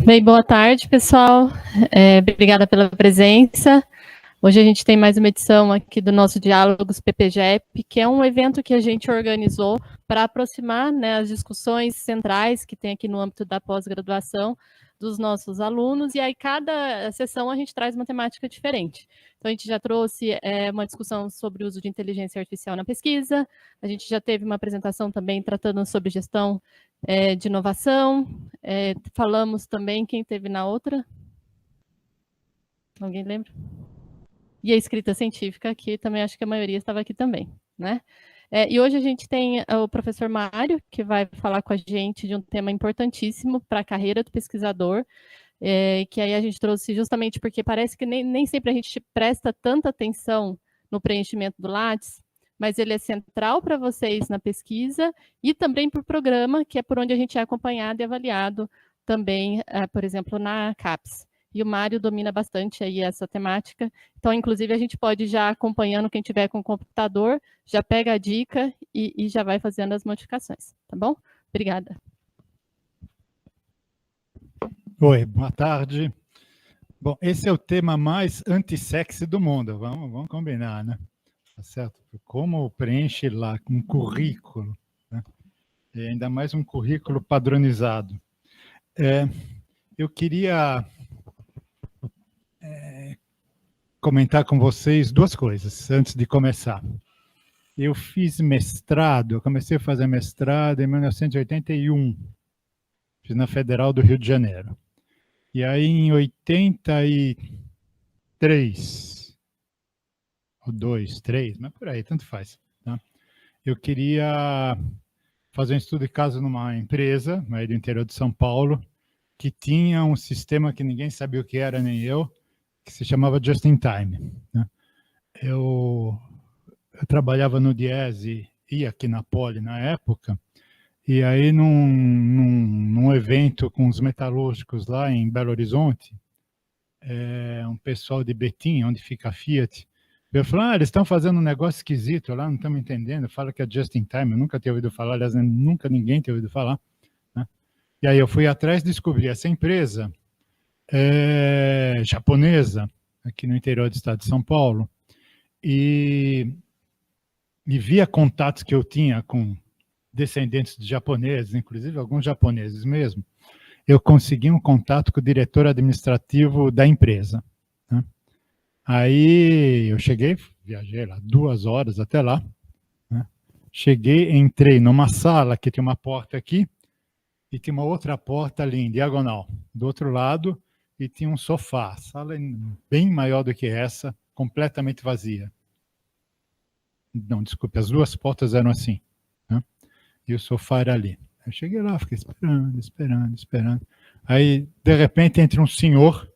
Bem, boa tarde, pessoal. Obrigada pela presença. Hoje a gente tem mais uma edição aqui do nosso Diálogos PPGEP, que é um evento que a gente organizou para aproximar, né, as discussões centrais que tem aqui no âmbito da pós-graduação dos nossos alunos, e aí cada sessão a gente traz uma temática diferente. Então a gente já trouxe uma discussão sobre o uso de inteligência artificial na pesquisa, a gente já teve uma apresentação também tratando sobre gestão de inovação, falamos também, quem teve na outra? Alguém lembra? E a escrita científica, que também acho que a maioria estava aqui também, né? E hoje a gente tem o professor Mário, que vai falar com a gente de um tema importantíssimo para a carreira do pesquisador, que aí a gente trouxe justamente porque parece que nem sempre a gente presta tanta atenção no preenchimento do Lattes, mas ele é central para vocês na pesquisa e também para o programa, que é por onde a gente é acompanhado e avaliado também, por exemplo, na CAPES. E o Mário domina bastante aí essa temática, então, inclusive, a gente pode já acompanhando, quem tiver com o computador, já pega a dica e já vai fazendo as modificações, tá bom? Obrigada. Oi, boa tarde. Bom, esse é o tema mais anti-sexy do mundo, vamos combinar, né? Tá certo? Como preenche lá um currículo, né? E ainda mais um currículo padronizado. Eu queria comentar com vocês duas coisas antes de começar. Eu fiz mestrado, eu comecei a fazer mestrado em 1981, fiz na Federal do Rio de Janeiro. E aí, em 83, ou 2, 3, mas por aí, tanto faz. Tá? Eu queria fazer um estudo de caso numa empresa, aí do interior de São Paulo, que tinha um sistema que ninguém sabia o que era, nem eu, que se chamava Just in Time. Né? Eu trabalhava no Diese e aqui na Poli na época, e aí num evento com os metalúrgicos lá em Belo Horizonte, um pessoal de Betim, onde fica a Fiat, eu falei, eles estão fazendo um negócio esquisito lá, não estamos entendendo, fala que é Just in Time, eu nunca tinha ouvido falar, aliás, nunca ninguém tinha ouvido falar. Né? E aí eu fui atrás e descobri essa empresa japonesa, aqui no interior do estado de São Paulo, e via contatos que eu tinha com descendentes de japoneses, inclusive alguns japoneses mesmo, eu consegui um contato com o diretor administrativo da empresa. Né? Aí eu cheguei, viajei lá 2 horas até lá, né? Cheguei, entrei numa sala que tinha uma porta aqui e tinha uma outra porta ali em diagonal, do outro lado, e tinha um sofá, sala bem maior do que essa, completamente vazia. Não, desculpe, as 2 portas eram assim, né? E o sofá era ali. Eu cheguei lá, fiquei esperando. Aí, de repente, entra um senhor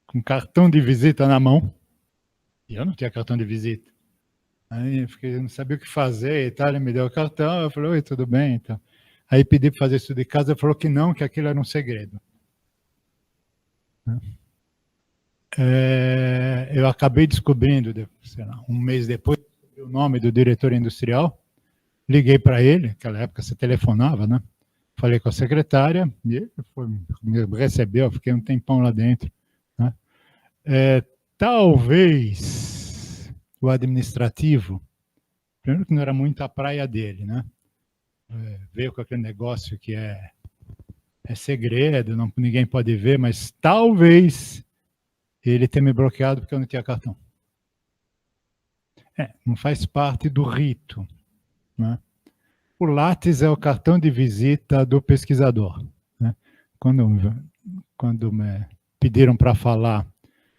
com cartão de visita na mão, e eu não tinha cartão de visita. Aí eu fiquei, não sabia o que fazer e tal, ele me deu o cartão, eu falei, oi, tudo bem? Então, aí pedi para fazer isso de casa, ele falou que não, que aquilo era um segredo. Eu acabei descobrindo, sei lá, um mês depois, o nome do diretor industrial, liguei para ele, naquela época você telefonava, né? Falei com a secretária, e ele me recebeu, fiquei um tempão lá dentro. Né? Talvez o administrativo, primeiro que não era muito a praia dele, né? Veio com aquele negócio que é segredo, ninguém pode ver, mas talvez ele tenha me bloqueado porque eu não tinha cartão. Não faz parte do rito. Né? O Lattes é o cartão de visita do pesquisador. Né? Quando me pediram para falar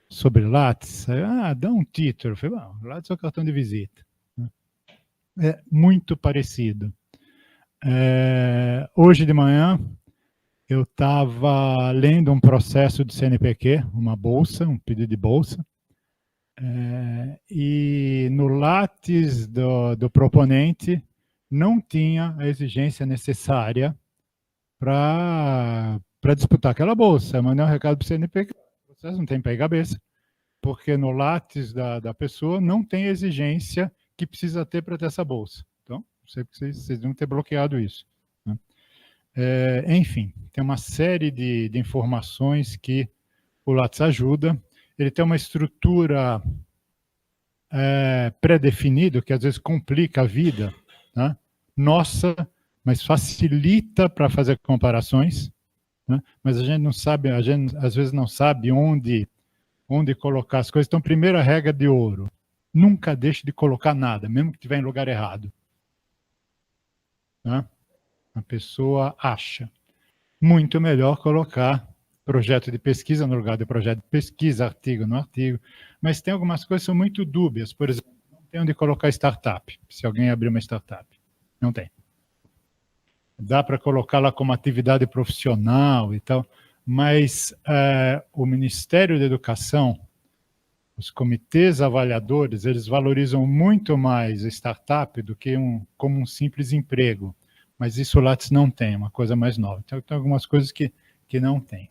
sobre Lattes, dá um título. Eu falei, Lattes é o cartão de visita. É muito parecido. Hoje de manhã, eu estava lendo um processo de CNPq, uma bolsa, um pedido de bolsa, e no Lattes do proponente não tinha a exigência necessária para disputar aquela bolsa. Eu mandei um recado para o CNPq, o processo não tem pé e cabeça, porque no Lattes da pessoa não tem a exigência que precisa ter para ter essa bolsa. Então, sei que vocês vão ter bloqueado isso. Né? Enfim, tem uma série de informações que o Lattes ajuda. Ele tem uma estrutura pré-definida, que às vezes complica a vida, né? Nossa, mas facilita para fazer comparações, né? Mas a gente não sabe, a gente às vezes não sabe onde colocar as coisas. Então, primeira regra de ouro: nunca deixe de colocar nada, mesmo que estiver em lugar errado, né? A pessoa acha muito melhor colocar projeto de pesquisa no lugar de projeto de pesquisa, artigo no artigo, mas tem algumas coisas que são muito dúbias. Por exemplo, não tem onde colocar startup, se alguém abrir uma startup. Não tem. Dá para colocar lá como atividade profissional e tal, mas o Ministério da Educação, os comitês avaliadores, eles valorizam muito mais a startup do que como um simples emprego. Mas isso o Lattes não tem, uma coisa mais nova. Então, tem algumas coisas que não tem.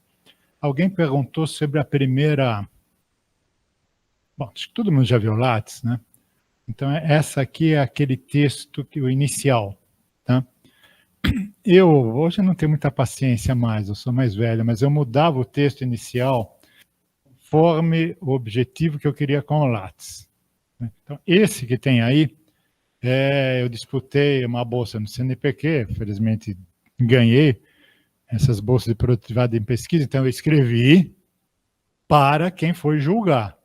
Alguém perguntou sobre a primeira... Bom, acho que todo mundo já viu Lattes, né? Então, essa aqui é aquele texto, o inicial. Tá? Eu, hoje, não tenho muita paciência mais, eu sou mais velho, mas eu mudava o texto inicial conforme o objetivo que eu queria com o Lattes. Então, esse que tem aí, eu disputei uma bolsa no CNPq, felizmente ganhei essas bolsas de produtividade em pesquisa, então eu escrevi para quem foi julgar.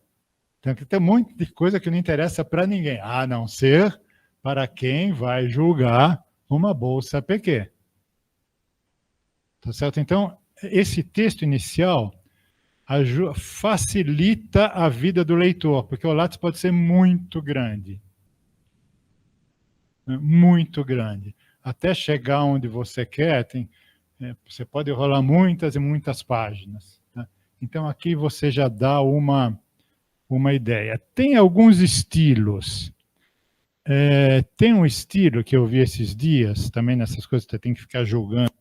Então, tem muita de coisa que não interessa para ninguém, a não ser para quem vai julgar uma bolsa PQ. Tá certo? Então, esse texto inicial facilita a vida do leitor, porque o Lattes pode ser muito grande. Né? Muito grande. Até chegar onde você quer, você pode rolar muitas e muitas páginas. Tá? Então, aqui você já dá uma ideia. Tem alguns estilos. Tem um estilo que eu vi esses dias, também nessas coisas você tem que ficar julgando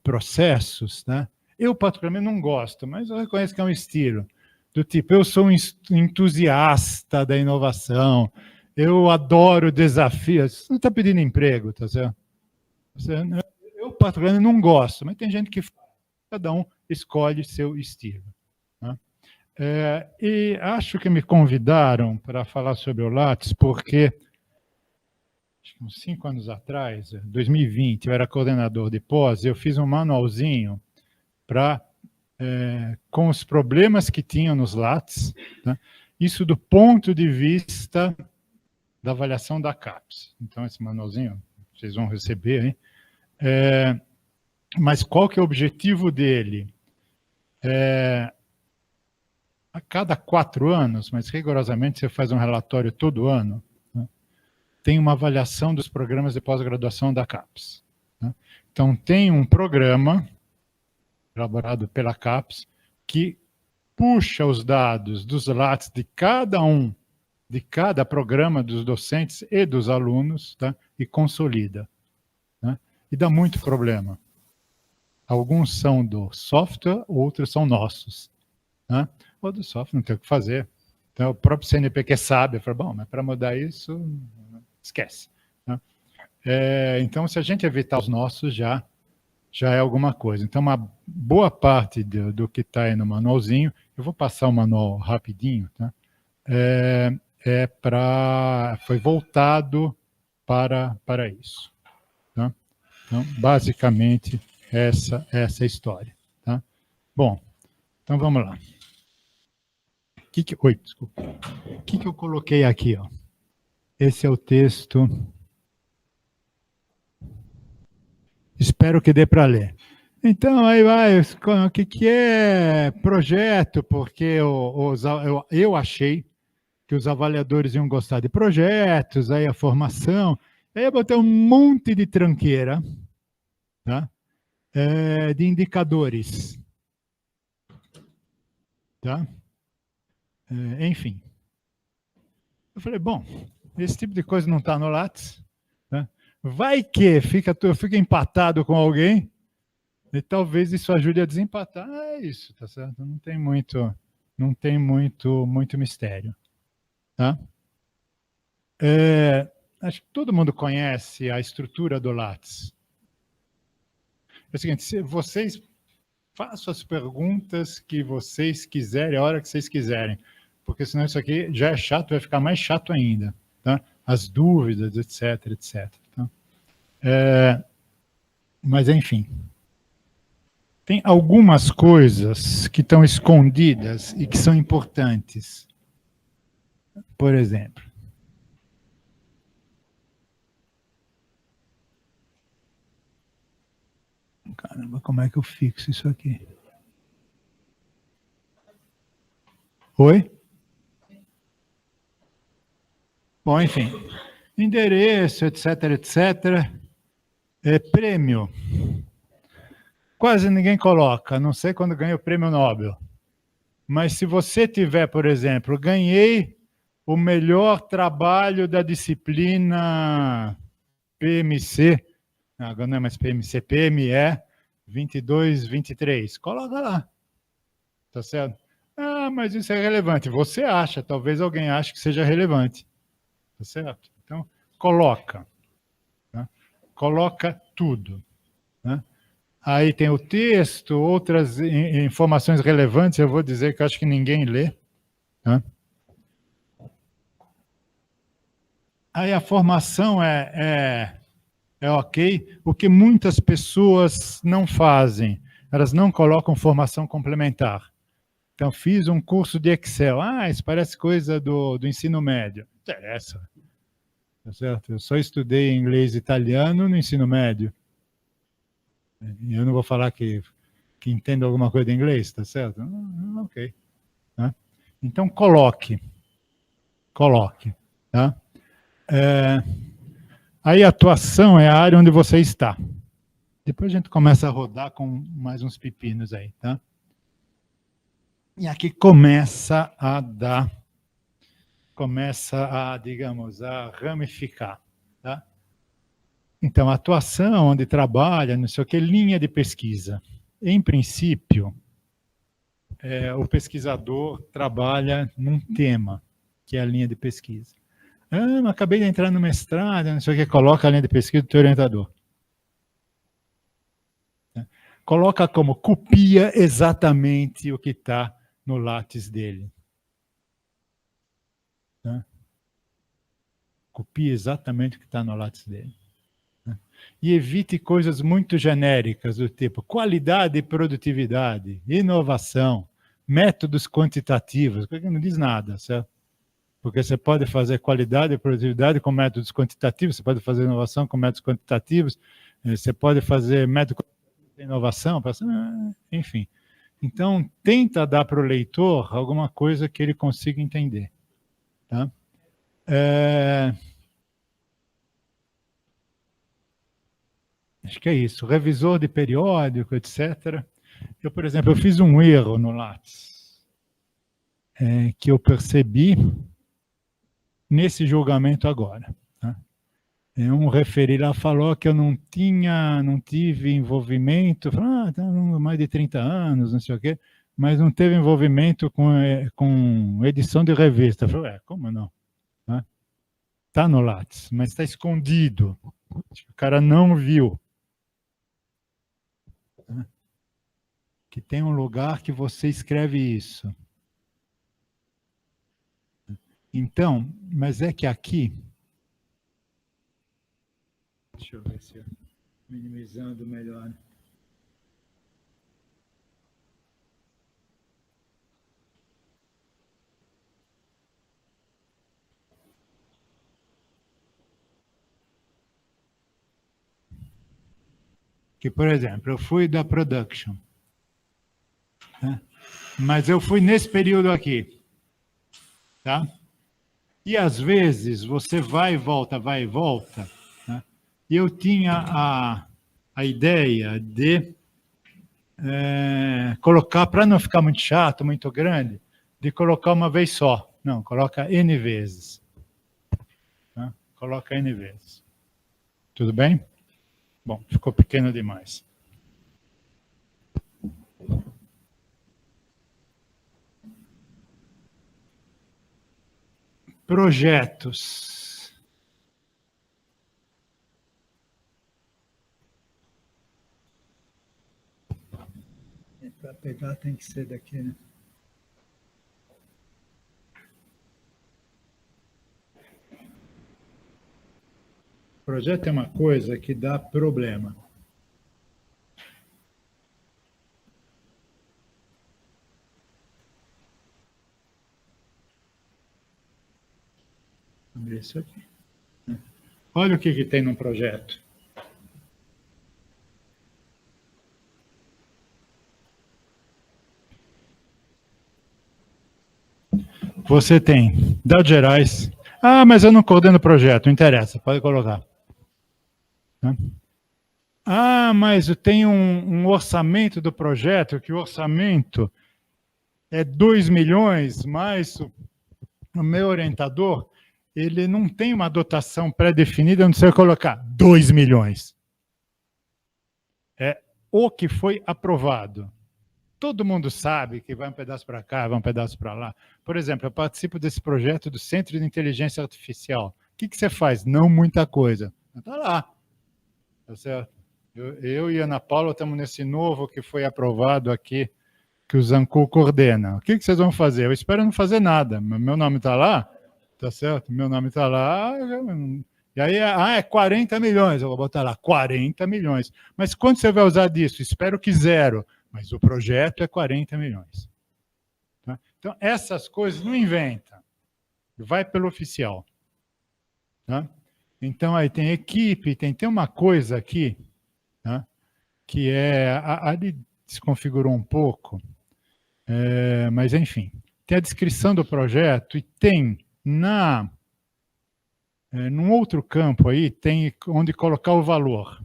processos, né? Eu, particularmente, não gosto, mas eu reconheço que é um estilo. Do tipo, eu sou um entusiasta da inovação, eu adoro desafios. Você não está pedindo emprego, tá certo? Eu, particularmente, não gosto, mas tem gente que faz. Cada um escolhe seu estilo. Né? E acho que me convidaram para falar sobre o Lattes, porque acho que uns 5 anos atrás, 2020, eu era coordenador de pós, eu fiz um manualzinho com os problemas que tinham nos Lattes, né? Isso do ponto de vista da avaliação da CAPES. Então, esse manualzinho vocês vão receber, hein? Mas qual que é o objetivo dele? A cada 4 anos, mas rigorosamente você faz um relatório todo ano, né? Tem uma avaliação dos programas de pós-graduação da CAPES. Né? Então, tem um programa elaborado pela CAPES que puxa os dados dos Lattes de cada programa dos docentes e dos alunos, tá? E consolida. Né? E dá muito problema. Alguns são do software, outros são nossos. Né? O do software não tem o que fazer. Então, o próprio CNPq sabe, fala, bom, mas para mudar isso, esquece. Né? Então, se a gente evitar os nossos, já é alguma coisa. Então, uma boa parte do que está aí no manualzinho, eu vou passar o manual rapidinho, tá? Foi voltado para isso. Tá? Então, basicamente, essa é a história. Tá? Bom, então vamos lá. Desculpa. O que eu coloquei aqui? Ó? Esse é o texto. Espero que dê para ler. Então, aí vai, o que é projeto? Porque eu achei que os avaliadores iam gostar de projetos, aí a formação, aí eu botei um monte de tranqueira, tá? De indicadores. Tá? Enfim. Eu falei, bom, esse tipo de coisa não está no Lattes. Tá? Vai que eu fico empatado com alguém e talvez isso ajude a desempatar. É isso, tá certo? Não tem muito mistério. Tá? Acho que todo mundo conhece a estrutura do Lattes. É o seguinte, se vocês façam as perguntas que vocês quiserem, a hora que vocês quiserem, porque senão isso aqui já é chato, vai ficar mais chato ainda, tá? As dúvidas, etc, etc. Tá? Mas, enfim, tem algumas coisas que estão escondidas e que são importantes. Por exemplo, caramba, como é que eu fixo isso aqui? Oi? Bom, enfim, endereço, etc, etc. Prêmio. Quase ninguém coloca, a não ser quando ganha o prêmio Nobel. Mas se você tiver, por exemplo, ganhei o melhor trabalho da disciplina PMC, agora não é mais PMC, PME 22, 23, coloca lá, tá certo? Ah, mas isso é relevante. Você acha, talvez alguém ache que seja relevante, tá certo? Então, coloca, né? Coloca tudo, né? Aí tem o texto, outras informações relevantes, eu vou dizer que eu acho que ninguém lê, né? Aí a formação é ok, o que muitas pessoas não fazem, elas não colocam formação complementar. Então, fiz um curso de Excel. Ah, isso parece coisa do ensino médio. Não interessa, tá certo? Eu só estudei inglês e italiano no ensino médio. E eu não vou falar que entendo alguma coisa de inglês, tá certo? Ok. Né? Então, coloque. Tá? Aí, atuação é a área onde você está. Depois a gente começa a rodar com mais uns pepinos aí, tá? E aqui começa a, digamos, a ramificar, tá? Então, atuação, onde trabalha, não sei o que, linha de pesquisa. Em princípio, o pesquisador trabalha num tema, que é a linha de pesquisa. Ah, mas acabei de entrar no mestrado, não sei o que, coloca a linha de pesquisa do teu orientador. Coloca como copia exatamente o que está no látis dele. Né? Copie exatamente o que está no látis dele. Né? E evite coisas muito genéricas do tipo qualidade e produtividade, inovação, métodos quantitativos, porque não diz nada, certo? Porque você pode fazer qualidade e produtividade com métodos quantitativos, você pode fazer inovação com métodos quantitativos, você pode fazer método de inovação, enfim. Então, tenta dar para o leitor alguma coisa que ele consiga entender. Tá? Acho que é isso. Revisor de periódico, etc. Eu, por exemplo, eu fiz um erro no Lattes, que eu percebi nesse julgamento agora. Tá? Um referi lá falou que eu não tive envolvimento, falou, mais de 30 anos, não sei o quê, mas não teve envolvimento com edição de revista. Eu falei, como não? Está no Lattes, mas está escondido. O cara não viu. Que tem um lugar que você escreve isso. Então, mas é que aqui... Deixa eu ver se eu minimizando melhor. Que, por exemplo, eu fui da production, né? Mas eu fui nesse período aqui, tá? E às vezes você vai e volta, né? E eu tinha a ideia de colocar, para não ficar muito chato, muito grande, de colocar uma vez só. Não, coloca N vezes. Tá? Coloca N vezes. Tudo bem? Bom, ficou pequeno demais. Projetos. Para pegar tem que ser daqui, né? O projeto é uma coisa que dá problema. Vou abrir isso aqui. Olha o que tem no projeto. Você tem dados gerais. Ah, mas eu não coordeno o projeto, não interessa, pode colocar. Ah, mas eu tenho um orçamento do projeto, que o orçamento é 2 milhões, mas o meu orientador, ele não tem uma dotação pré-definida, eu não sei colocar 2 milhões. É o que foi aprovado. Todo mundo sabe que vai um pedaço para cá, vai um pedaço para lá. Por exemplo, eu participo desse projeto do Centro de Inteligência Artificial. O que você faz? Não muita coisa. Está lá. Tá certo? Eu e a Ana Paula estamos nesse novo que foi aprovado aqui, que o Zancu coordena. O que vocês vão fazer? Eu espero não fazer nada. Meu nome está lá, tá certo? Meu nome está lá. E aí, é 40 milhões. Eu vou botar lá, 40 milhões. Mas quanto você vai usar disso? Espero que zero. Mas o projeto é 40 milhões. Tá? Então, essas coisas não inventa. Vai pelo oficial. Tá? Então, aí tem equipe, tem uma coisa aqui, tá? Que é... Ali desconfigurou um pouco, mas, enfim. Tem a descrição do projeto e tem num outro campo aí, tem onde colocar o valor.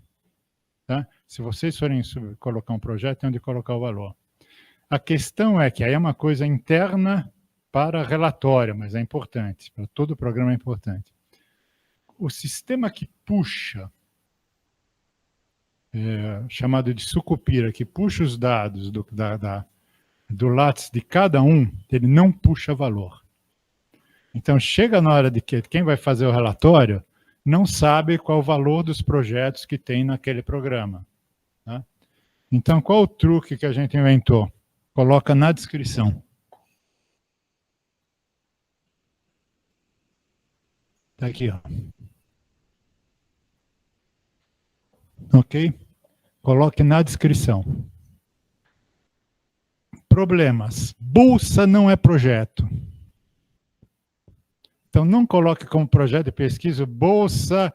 Tá? Se vocês forem colocar um projeto, tem onde colocar o valor. A questão é que aí é uma coisa interna para relatório, mas é importante, para todo o programa é importante. O sistema que puxa, chamado de sucupira, que puxa os dados do Lattes de cada um, ele não puxa valor. Então, chega na hora de que quem vai fazer o relatório não sabe qual o valor dos projetos que tem naquele programa. Tá? Então, qual o truque que a gente inventou? Coloca na descrição. Está aqui, ó. Ok? Coloque na descrição. Problemas. Bolsa não é projeto. Então, não coloque como projeto de pesquisa bolsa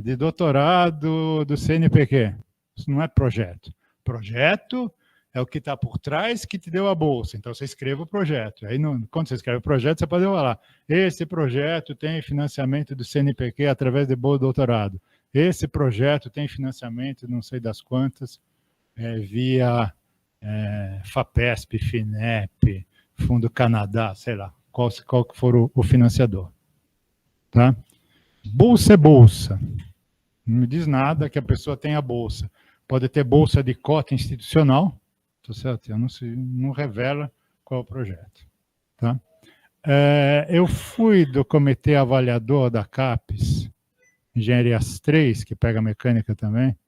de doutorado do CNPq. Isso não é projeto. Projeto é o que está por trás que te deu a bolsa. Então, você escreva o projeto. Aí, quando você escreve o projeto, você pode falar: esse projeto tem financiamento do CNPq através de bolsa de doutorado. Esse projeto tem financiamento, não sei das quantas, via FAPESP, FINEP, Fundo Canadá, sei lá, qual que for o financiador. Tá? Bolsa é bolsa. Não me diz nada que a pessoa tenha bolsa. Pode ter bolsa de cota institucional, tá certo? Não revela qual é o projeto. Tá? Eu fui do comitê avaliador da CAPES, Engenharias 3, que pega mecânica também,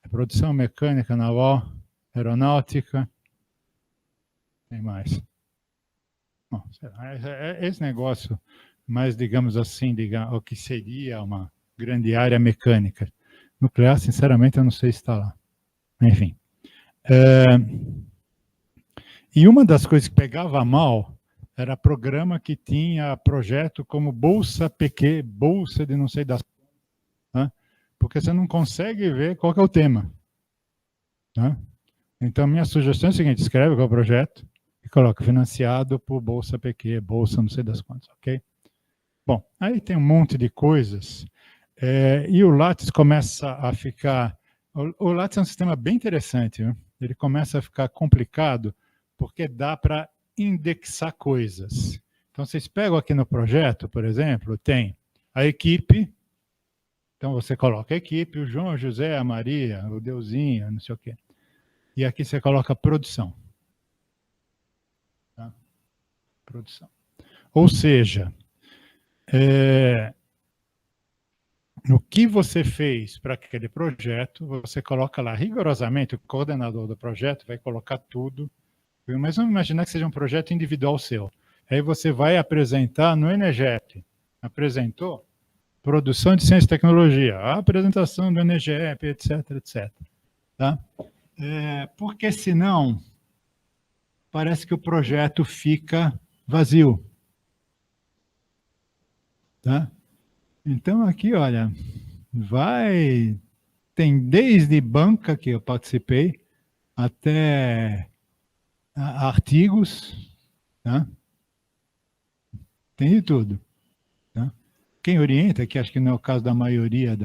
produção mecânica naval, aeronáutica, tem mais. Bom, esse negócio mais, digamos assim, o que seria uma grande área mecânica. Nuclear, sinceramente, eu não sei se está lá. Enfim. E uma das coisas que pegava mal era programa que tinha projeto como Bolsa PQ, Bolsa de não sei das... Né? Porque você não consegue ver qual que é o tema. Né? Então, minha sugestão é a seguinte: escreve qual é o projeto e coloca financiado por Bolsa PQ, Bolsa não sei das quantas, ok? Bom, aí tem um monte de coisas, e o Lattes começa a ficar... O Lattes é um sistema bem interessante, viu? Ele começa a ficar complicado porque dá para indexar coisas. Então, vocês pegam aqui no projeto, por exemplo, tem a equipe, então você coloca a equipe, o João, o José, a Maria, o Deusinho, não sei o quê. E aqui você coloca produção. Tá? Produção. Ou seja, no que você fez para aquele projeto, você coloca lá rigorosamente, o coordenador do projeto vai colocar tudo, mas vamos imaginar que seja um projeto individual seu. Aí você vai apresentar no Enegep. Apresentou? Produção de ciência e tecnologia, a apresentação do Enegep, etc, etc. Tá? Porque senão, parece que o projeto fica vazio. Tá? Então aqui, olha, tem desde banca que eu participei, até artigos, tá? Tem de tudo. Tá? Quem orienta, que acho que não é o caso da maioria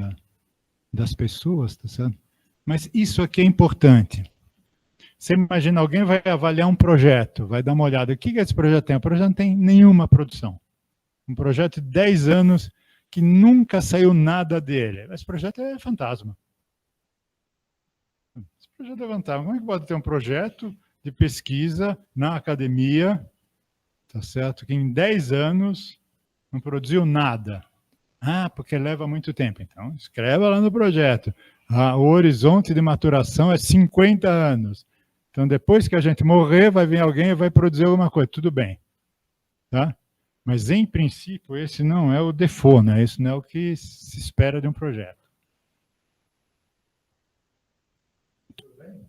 das pessoas, tá certo? Mas isso aqui é importante. Você imagina, alguém vai avaliar um projeto, vai dar uma olhada. O que esse projeto tem? O projeto não tem nenhuma produção. Um projeto de 10 anos que nunca saiu nada dele. Esse projeto é fantasma. Esse projeto é fantasma. Como é que pode ter um projeto de pesquisa na academia, tá certo? Que em 10 anos não produziu nada. Ah, porque leva muito tempo. Então, escreva lá no projeto. O horizonte de maturação é 50 anos. Então, depois que a gente morrer, vai vir alguém e vai produzir alguma coisa. Tudo bem. Tá? Mas, em princípio, esse não é o default, né? Esse não é o que se espera de um projeto. Tudo bem?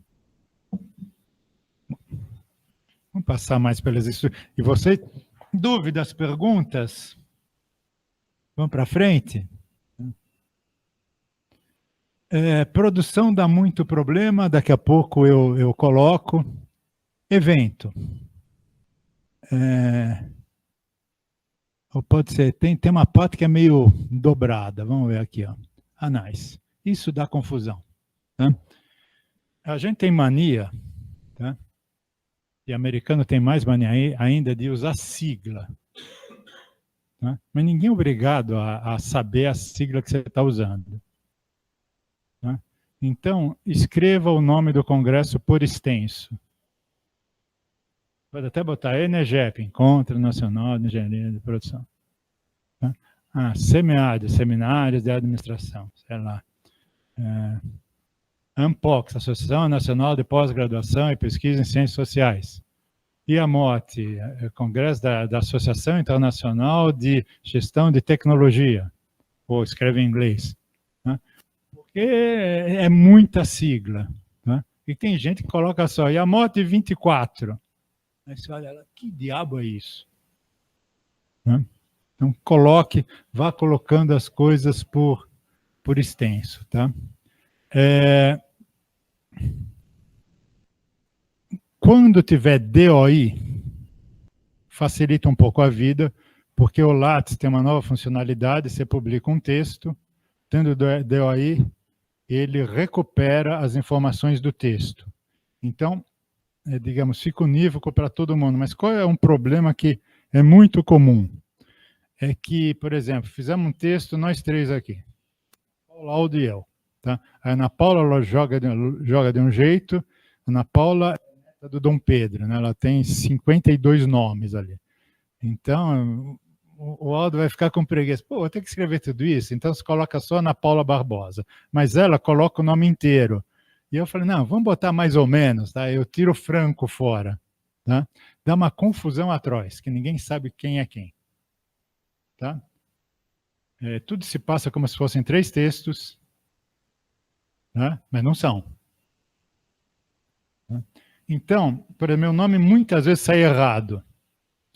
Vamos passar mais pelas instruções. E você, dúvidas, perguntas? Vamos para frente? Produção dá muito problema, daqui a pouco eu coloco. Evento. Ou pode ser, tem uma parte que é meio dobrada, vamos ver aqui, ó. Nice. Isso dá confusão. Tá? A gente tem mania, tá? E americano tem mais mania ainda de usar sigla. Tá? Mas ninguém é obrigado a saber a sigla que você está usando. Tá? Então, escreva o nome do congresso por extenso. Pode até botar Enegep, Encontro Nacional de Engenharia de Produção. Tá? SEMEAD, Seminários de Administração, sei lá. ANPOX, Associação Nacional de Pós-Graduação e Pesquisa em Ciências Sociais. IAMOT, Congresso da Associação Internacional de Gestão de Tecnologia, ou escreve em inglês. Tá? Porque é muita sigla. Tá? E tem gente que coloca só IAMOT 24. Aí você olha, que diabo é isso? Tá? Então, vá colocando as coisas por extenso. Tá? Quando tiver DOI, facilita um pouco a vida, porque o Lattes tem uma nova funcionalidade, você publica um texto, tendo DOI, ele recupera as informações do texto. Então, digamos, fica unívoco para todo mundo. Mas qual é um problema que é muito comum? É que, por exemplo, fizemos um texto, nós três aqui, Paula e eu. Tá? A Ana Paula ela joga de um jeito, a Ana Paula é do Dom Pedro, né? Ela tem 52 nomes ali. Então, o Aldo vai ficar com preguiça. Pô, vou ter que escrever tudo isso? Então, você coloca só Ana Paula Barbosa. Mas ela coloca o nome inteiro. E eu falei, não, vamos botar mais ou menos, tá? Eu tiro Franco fora. Tá? Dá uma confusão atroz, que ninguém sabe quem é quem. Tá? Tudo se passa como se fossem 3 textos, tá? Mas não são. Tá? Então, por exemplo, meu nome muitas vezes sai errado.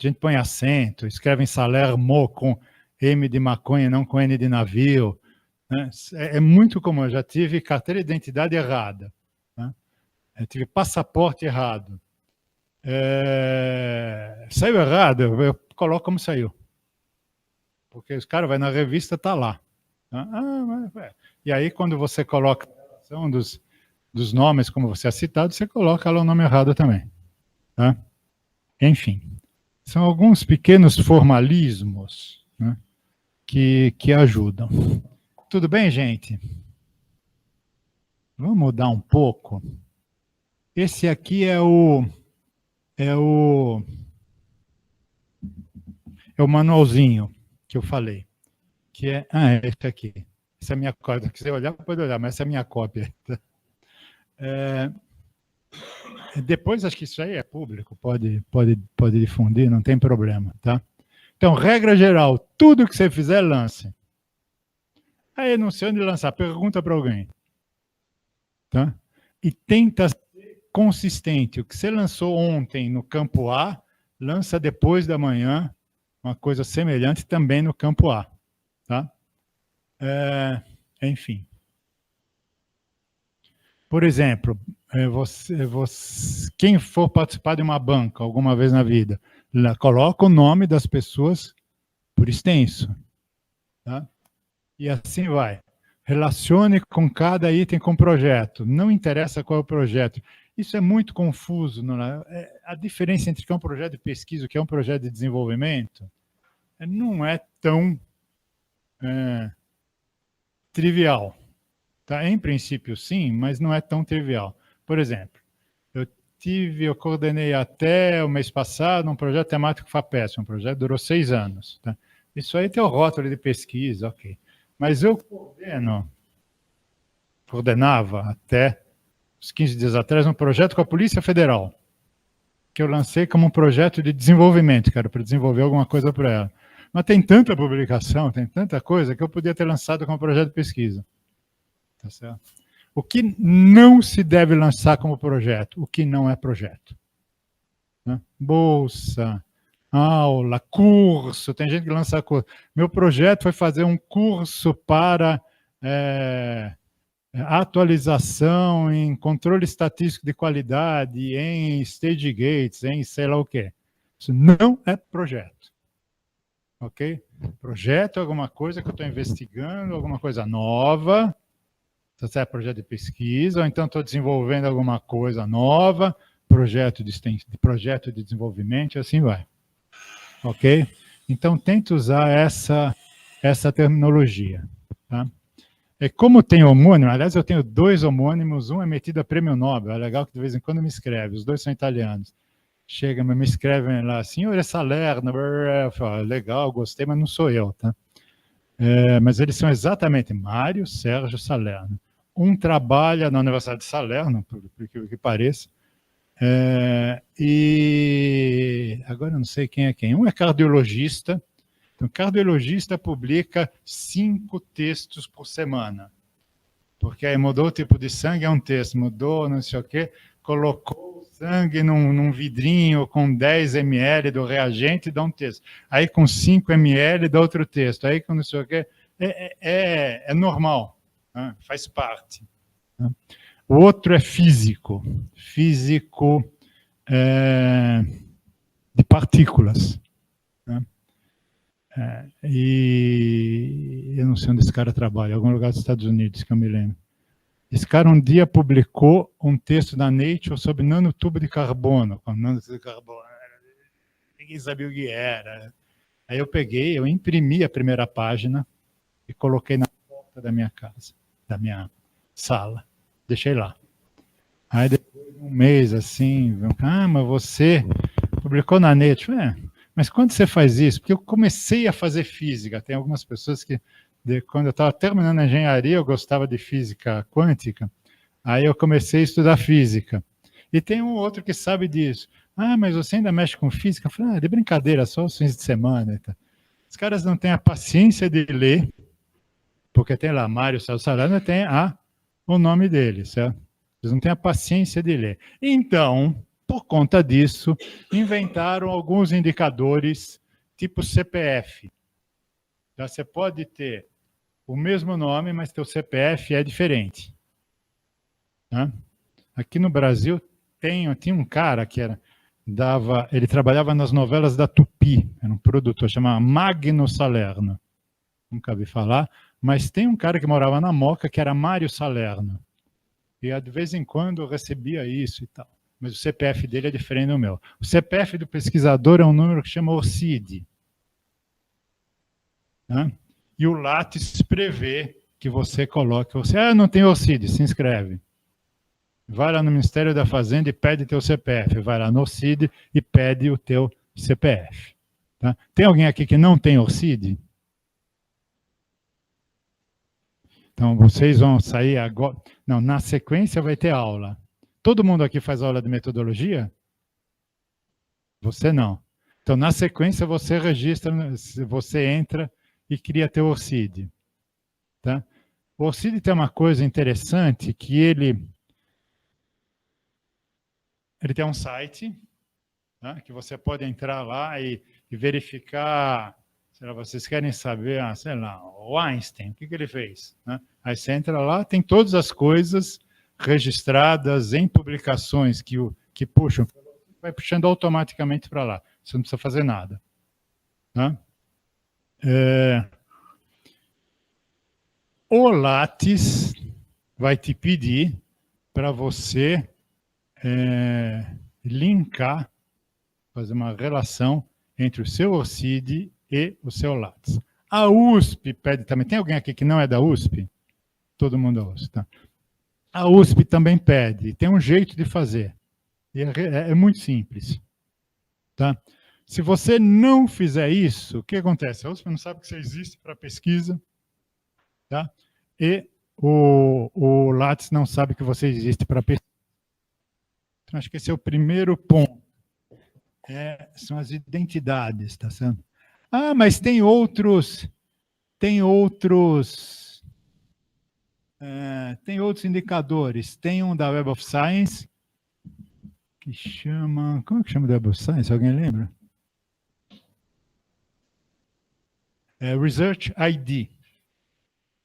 A gente põe acento, escreve em Salermo com M de maconha, não com N de navio. Né? É muito comum. Eu já tive carteira de identidade errada. Né? Eu tive passaporte errado. Saiu errado, eu coloco como saiu. Porque os caras vão na revista, está lá. E aí, quando você coloca a relação dos nomes, como você é citado, você coloca lá o nome errado também. Tá? Enfim. São alguns pequenos formalismos, né, que ajudam. Tudo bem, gente? Vamos mudar um pouco. Esse aqui é o manualzinho que eu falei. Que é esse aqui. Essa é a minha cópia. Se quiser olhar, pode olhar, mas essa é a minha cópia. Depois, acho que isso aí é público, pode difundir, não tem problema, tá? Então, regra geral, tudo que você fizer, lance. Aí, não sei onde lançar, pergunta para alguém. Tá? E tenta ser consistente. O que você lançou ontem no campo A, lança depois da manhã uma coisa semelhante também no campo A. Tá? Enfim. Por exemplo, quem for participar de uma banca alguma vez na vida, coloca o nome das pessoas por extenso. Tá? E assim vai. Relacione com cada item com projeto. Não interessa qual é o projeto. Isso é muito confuso. Não é? A diferença entre o que é um projeto de pesquisa e o que é um projeto de desenvolvimento não é tão trivial. Tá? Em princípio, sim, mas não é tão trivial. Por exemplo, eu coordenei até o mês passado um projeto temático FAPESP, um projeto que durou 6 anos. Tá? Isso aí tem o rótulo de pesquisa, ok. Mas eu coordenava até uns 15 dias atrás um projeto com a Polícia Federal, que eu lancei como um projeto de desenvolvimento, cara, para desenvolver alguma coisa para ela. Mas tem tanta publicação, tem tanta coisa, que eu podia ter lançado como projeto de pesquisa. Tá certo? O que não se deve lançar como projeto? O que não é projeto? Né? Bolsa, aula, curso. Tem gente que lança curso. Meu projeto foi fazer um curso para atualização em controle estatístico de qualidade, em stage gates, em sei lá o quê. Isso não é projeto. Ok? Projeto é alguma coisa que eu estou investigando, alguma coisa nova. Se é projeto de pesquisa, ou então estou desenvolvendo alguma coisa nova, projeto de desenvolvimento, e assim vai. Ok? Então, tente usar essa terminologia. Tá? Como tem homônimo, aliás, eu tenho 2 homônimos, um é metido a prêmio Nobel, é legal que de vez em quando me escreve, os 2 são italianos. Chega, me escrevem lá, senhor Salerno, eu falo, legal, gostei, mas não sou eu, tá? Mas eles são exatamente Mário Sérgio Salerno. Um trabalha na Universidade de Salerno, por que pareça, e agora eu não sei quem é quem. Um é cardiologista. Então, cardiologista publica 5 textos por semana. Porque aí mudou o tipo de sangue, é um texto, mudou não sei o quê, colocou o sangue num vidrinho com 10 ml do reagente e dá um texto. Aí com 5 ml dá outro texto. Aí com não sei o quê. É normal, né? Faz parte. Né? O outro é físico de partículas. Né? E eu não sei onde esse cara trabalha, em algum lugar dos Estados Unidos, que eu me lembro. Esse cara um dia publicou um texto na Nature sobre nanotubo de carbono. Nanotubo de carbono, ninguém sabia o que era. Aí eu imprimi a primeira página e coloquei na porta da minha casa, da minha sala. Deixei lá. Aí depois de um mês assim, mas você publicou na Nature. Mas quando você faz isso? Porque eu comecei a fazer física. Tem algumas pessoas que, quando eu estava terminando a engenharia, eu gostava de física quântica. Aí eu comecei a estudar física. E tem um outro que sabe disso. Mas você ainda mexe com física? Eu falei, de brincadeira, só os fins de semana. Tá? Os caras não têm a paciência de ler, porque tem lá Mário Salerno, tem o nome dele, certo? Eles não têm a paciência de ler. Então, por conta disso, inventaram alguns indicadores tipo CPF. Então, você pode ter o mesmo nome, mas teu CPF é diferente. Tá? Aqui no Brasil tinha um cara que ele trabalhava nas novelas da Tupi, era um produtor, chamava Magno Salerno. Nunca vi falar, mas tem um cara que morava na Moca que era Mário Salerno. E de vez em quando eu recebia isso e tal. Mas o CPF dele é diferente do meu. O CPF do pesquisador é um número que chama ORCID. Né? E o Lattes prevê que você coloque... não tem ORCID, se inscreve. Vai lá no Ministério da Fazenda e pede teu CPF. Vai lá no ORCID e pede o teu CPF. Tá? Tem alguém aqui que não tem ORCID? Então, vocês vão sair agora... Não, na sequência vai ter aula. Todo mundo aqui faz aula de metodologia? Você não. Então, na sequência, você registra, você entra e cria teu ORCID. Tá? O ORCID tem uma coisa interessante, que ele tem um site, tá? Que você pode entrar lá e verificar, sei lá, vocês querem saber, sei lá, o Einstein, o que ele fez? Né? Aí você entra lá, tem todas as coisas registradas em publicações que puxam, vai puxando automaticamente para lá. Você não precisa fazer nada. Tá? O Lattes vai te pedir para você linkar, fazer uma relação entre o seu ORCID e o seu Lattes. A USP pede também. Tem alguém aqui que não é da USP? Todo mundo é da USP. Tá? A USP também pede. Tem um jeito de fazer. E é muito simples. Tá? Se você não fizer isso, o que acontece? A USP não sabe que você existe para pesquisa, tá? E o Lattes não sabe que você existe para pesquisa. Então, acho que esse é o primeiro ponto. São as identidades, tá certo? Ah, mas tem outros indicadores. Tem um da Web of Science que chama, como é que chama o Web of Science? Alguém lembra? Research ID.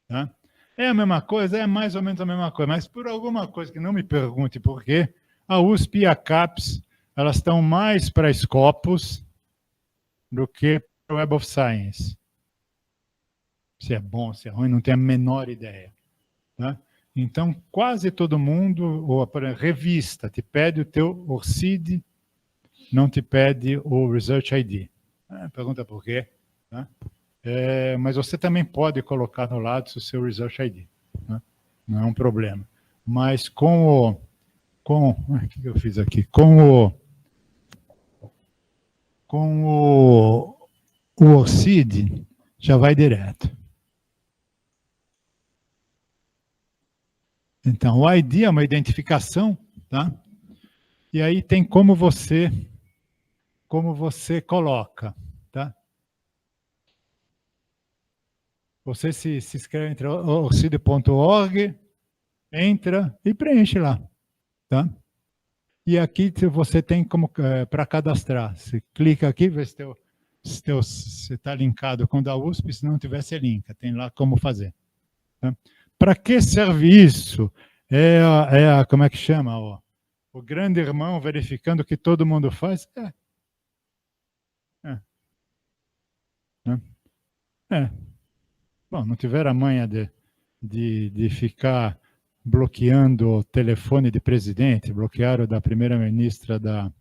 Tá? É a mesma coisa, é mais ou menos a mesma coisa, mas por alguma coisa que não me pergunte por quê, a USP e a CAPES, elas estão mais para Scopus do que para Web of Science. Se é bom, se é ruim, não tenho a menor ideia. Tá? Então, quase todo mundo, ou por exemplo, revista, te pede o teu ORCID, não te pede o Research ID. Pergunta por quê. Tá? Mas você também pode colocar no lado o seu Research ID. Tá? Não é um problema. Mas o que eu fiz aqui? Com o ORCID, já vai direto. Então, o ID é uma identificação, tá? E aí tem como você coloca, tá? Você se inscreve entre orcid.org, entra e preenche lá, tá? E aqui você tem como para cadastrar. Você clica aqui, vê se está linkado com o da USP, se não tiver, você linka. Tem lá como fazer. Tá? Para que serve isso? Como é que chama? O grande irmão verificando o que todo mundo faz? Bom, não tiver a manha de ficar bloqueando o telefone de presidente, bloquearam da primeira-ministra da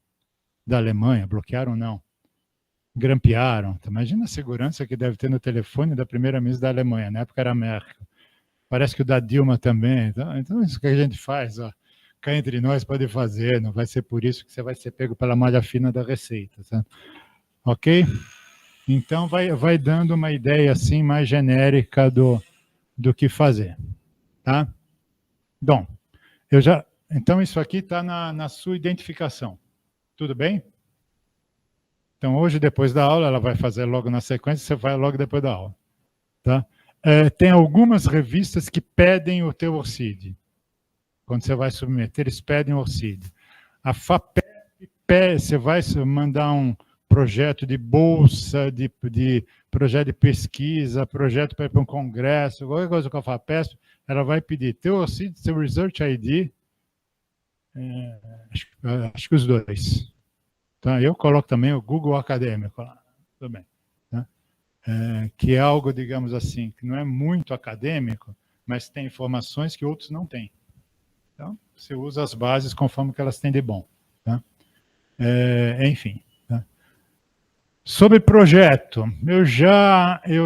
Alemanha, bloquearam não, grampearam. Imagina a segurança que deve ter no telefone da primeira-ministra da Alemanha, na época era Merkel. Parece que o da Dilma também. Então isso que a gente faz, ó, cá entre nós pode fazer, não vai ser por isso que você vai ser pego pela malha fina da Receita. Tá? Ok? Então vai dando uma ideia assim mais genérica do que fazer. Tá? Bom, então isso aqui está na sua identificação. Tudo bem? Então hoje, depois da aula, ela vai fazer logo na sequência, você vai logo depois da aula. Tá? Tem algumas revistas que pedem o teu ORCID. Quando você vai submeter, eles pedem o ORCID. A FAPESP, você vai mandar um projeto de bolsa, de projeto de pesquisa, projeto para ir para um congresso, qualquer coisa com a FAPESP, ela vai pedir teu ORCID, seu Research ID, acho que os dois. Tá? Eu coloco também o Google Acadêmico lá, tudo bem. Tá? Que é algo, digamos assim, que não é muito acadêmico, mas tem informações que outros não têm. Então, você usa as bases conforme que elas têm de bom. Tá? Enfim. Tá? Sobre projeto, eu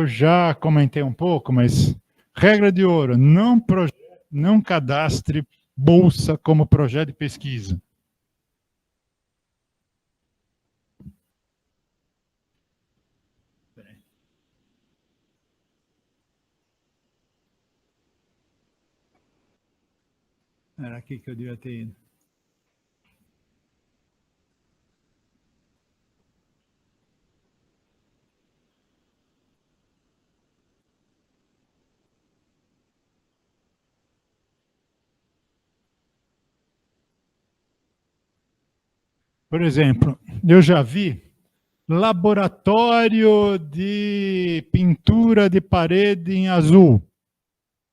já comentei um pouco, mas regra de ouro, não cadastre bolsa como projeto de pesquisa. Era aqui que eu devia ter ido. Por exemplo, eu já vi laboratório de pintura de parede em azul,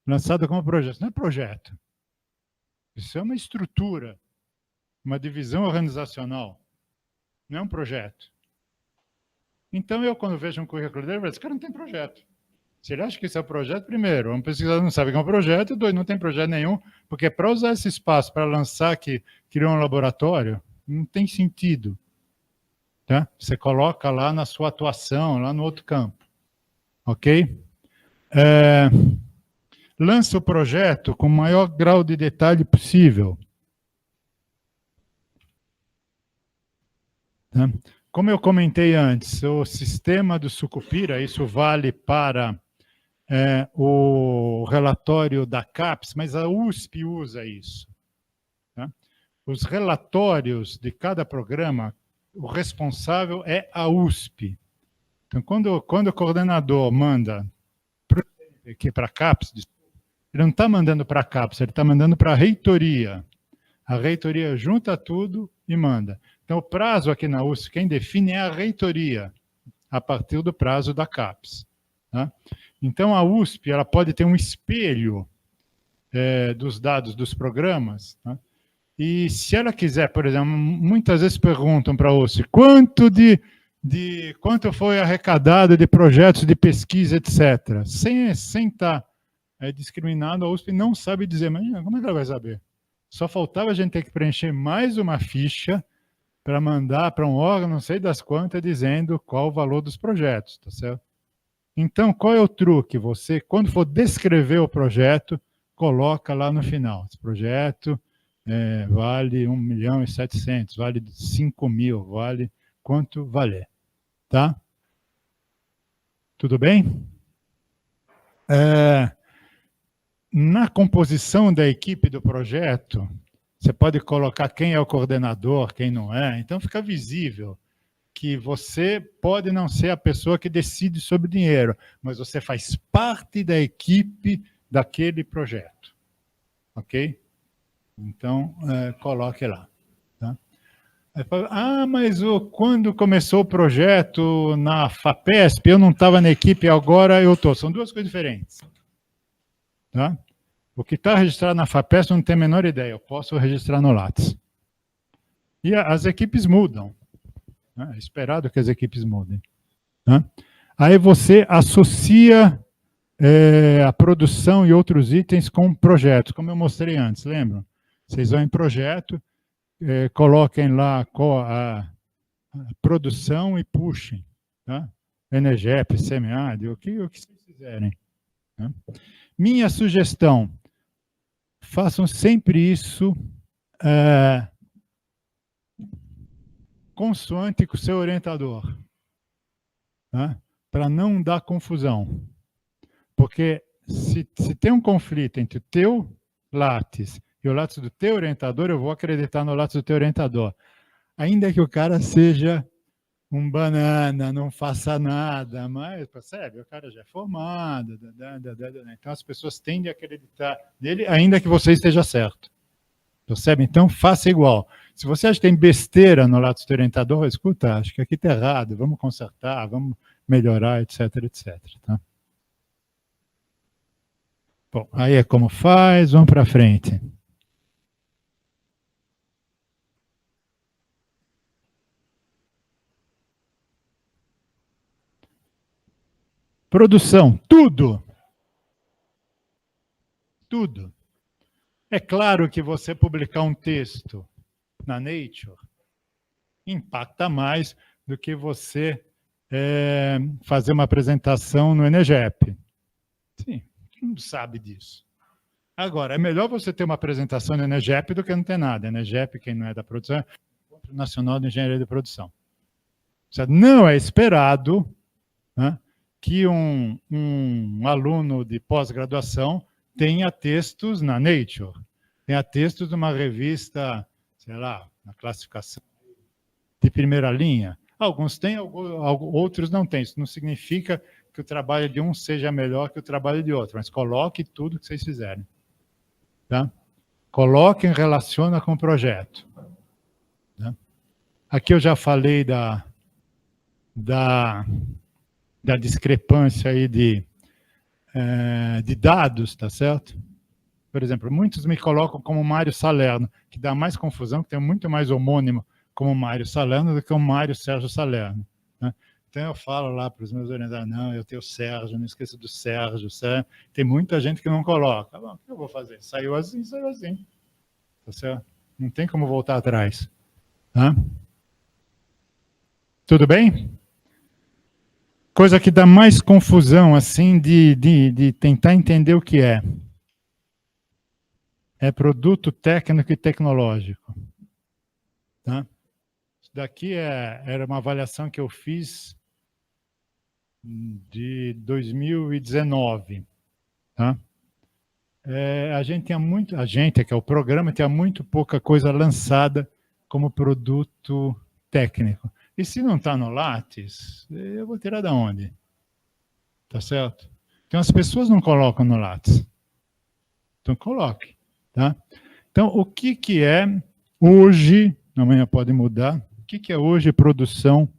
lançado como projeto. Não é projeto. Isso é uma estrutura, uma divisão organizacional. Não é um projeto. Então, eu, quando vejo um currículo dele, eu falo, esse cara não tem projeto. Se ele acha que isso é um projeto, primeiro, um pesquisador não sabe que é um projeto, e dois, não tem projeto nenhum, porque para usar esse espaço para lançar que criou um laboratório, não tem sentido. Tá? Você coloca lá na sua atuação, lá no outro campo. Ok? Lança o projeto com o maior grau de detalhe possível. Tá? Como eu comentei antes, o sistema do Sucupira, isso vale para o relatório da CAPES, mas a USP usa isso. Tá? Os relatórios de cada programa, o responsável é a USP. Então, quando o coordenador manda para a CAPES, ele não está mandando para a CAPES, ele está mandando para a reitoria. A reitoria junta tudo e manda. Então, o prazo aqui na USP, quem define é a reitoria, a partir do prazo da CAPES. Tá? Então, a USP ela pode ter um espelho dos dados dos programas. Tá? E se ela quiser, por exemplo, muitas vezes perguntam para a USP quanto foi arrecadado de projetos de pesquisa, etc. Sem estar discriminado, a USP não sabe dizer, mas como é que ela vai saber? Só faltava a gente ter que preencher mais uma ficha para mandar para um órgão, não sei das quantas, dizendo qual o valor dos projetos, tá certo? Então, qual é o truque? Você, quando for descrever o projeto, coloca lá no final. Esse projeto vale 1.700.000, vale 5.000, vale quanto valer. Tá? Tudo bem? Na composição da equipe do projeto, você pode colocar quem é o coordenador, quem não é. Então, fica visível que você pode não ser a pessoa que decide sobre dinheiro, mas você faz parte da equipe daquele projeto. Ok? Então, coloque lá. Tá? Mas quando começou o projeto na FAPESP, eu não estava na equipe, agora eu estou. São duas coisas diferentes. Tá? O que está registrado na FAPESP eu não tenho a menor ideia, eu posso registrar no Lattes. E as equipes mudam. É esperado que as equipes mudem. Tá? Aí você associa a produção e outros itens com projetos, como eu mostrei antes, lembram? Vocês vão em projeto, coloquem lá a produção e puxem. Tá? NGEP, CMAD, o que vocês quiserem. Tá? Minha sugestão, façam sempre isso consoante com o seu orientador, tá? Para não dar confusão. Porque se tem um conflito entre o teu Lattes e o Lattes do teu orientador, eu vou acreditar no Lattes do teu orientador. Ainda que o cara seja um banana, não faça nada, mas, percebe? O cara já é formado. Então, as pessoas tendem a acreditar nele, ainda que você esteja certo. Percebe? Então, faça igual. Se você acha que tem besteira no lado do teu orientador, escuta, acho que aqui está errado, vamos consertar, vamos melhorar, etc, etc. Tá? Bom, aí é como faz, vamos para frente. Produção, tudo. Tudo. É claro que você publicar um texto na Nature impacta mais do que você fazer uma apresentação no NGEP. Sim, todo mundo sabe disso. Agora, é melhor você ter uma apresentação no NGEP do que não ter nada. NGEP, quem não é da produção, é o Encontro Nacional de Engenharia de Produção. Não é esperado, né, que um aluno de pós-graduação tenha textos na Nature. Tenha textos de uma revista, sei lá, na classificação de primeira linha. Alguns têm, outros não têm. Isso não significa que o trabalho de um seja melhor que o trabalho de outro, mas coloque tudo que vocês fizerem. Tá? Coloquem, relaciona com o projeto. Tá? Aqui eu já falei da discrepância aí de dados, tá certo? Por exemplo, muitos me colocam como Mário Salerno, que dá mais confusão, que tem muito mais homônimo como Mário Salerno do que o Mário Sérgio Salerno. Né? Então eu falo lá para os meus orientadores, não, eu tenho o Sérgio, não esqueça do Sérgio. Tem muita gente que não coloca. Bom, o que eu vou fazer? Saiu assim, saiu assim. Tá certo? Não tem como voltar atrás. Tá? Tudo bem? Coisa que dá mais confusão, assim, de tentar entender o que é. É produto técnico e tecnológico. Tá? Isso daqui era uma avaliação que eu fiz de 2019. Tá? A gente tinha muito, que é o programa, tinha muito pouca coisa lançada como produto técnico. E se não está no Lattes, eu vou tirar da onde? Tá certo? Então as pessoas não colocam no Lattes. Então coloque. Tá? Então, o que é hoje, amanhã pode mudar, o que é hoje produção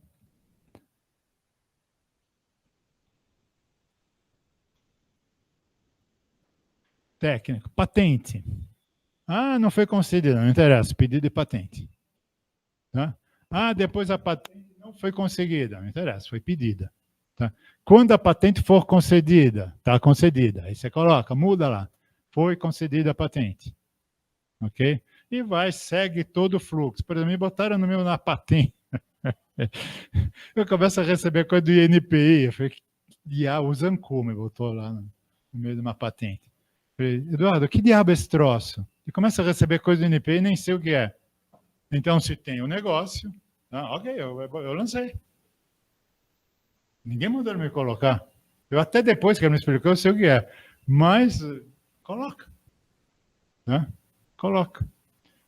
técnica? Patente. Ah, não foi concedida, não interessa, pedido de patente. Tá? Ah, depois a patente não foi conseguida, não interessa, foi pedida. Tá? Quando a patente for concedida, está concedida, aí você coloca, muda lá, foi concedida a patente. Ok? E vai, segue todo o fluxo. Por exemplo, me botaram no meu na patente. Eu começo a receber coisa do INPI. Eu falei, o Zancu me botou lá no meio de uma patente. Eu falei, Eduardo, que diabo é esse troço? E começa a receber coisa do INPI e nem sei o que é. Então, se tem um negócio, ok, eu lancei. Ninguém mandou me colocar. Eu até depois que ele me explicou, eu sei o que é. Mas, coloca. Né? Coloca.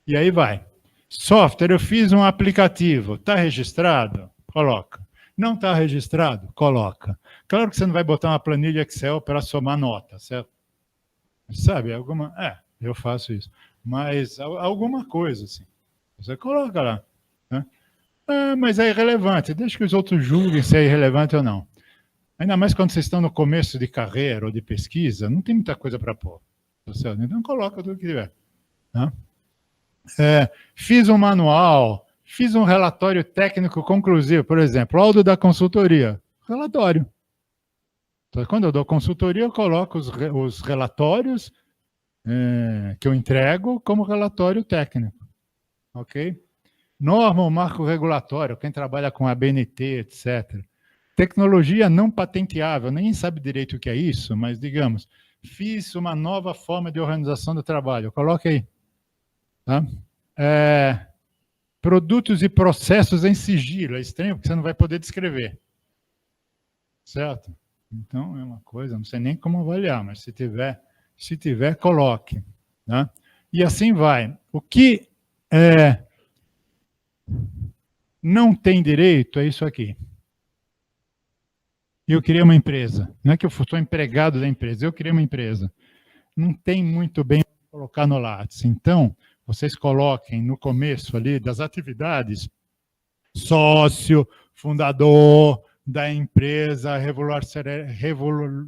E aí vai. Software, eu fiz um aplicativo. Está registrado? Coloca. Não está registrado? Coloca. Claro que você não vai botar uma planilha Excel para somar nota, certo? Sabe, eu faço isso. Mas alguma coisa, assim. Você coloca lá. Né? Mas é irrelevante. Deixa que os outros julguem se é irrelevante ou não. Ainda mais quando vocês estão no começo de carreira ou de pesquisa, não tem muita coisa para pôr. Tá certo? Então coloca tudo que tiver. Né? Fiz um manual, fiz um relatório técnico conclusivo, por exemplo, laudo da consultoria, relatório. Então, quando eu dou consultoria, eu coloco os relatórios que eu entrego como relatório técnico. Ok? Norma ou marco regulatório, quem trabalha com ABNT, etc. Tecnologia não patenteável, ninguém sabe direito o que é isso, mas digamos, fiz uma nova forma de organização do trabalho, coloque aí. Tá? Produtos e processos em sigilo, é estranho porque você não vai poder descrever. Certo? Então é uma coisa, não sei nem como avaliar, mas se tiver, coloque. Tá? E assim vai. O que não tem direito é isso aqui. Eu criei uma empresa. Não é que eu sou empregado da empresa, eu criei uma empresa. Não tem muito bem colocar no Lattes. Então, vocês coloquem no começo ali das atividades sócio, fundador da empresa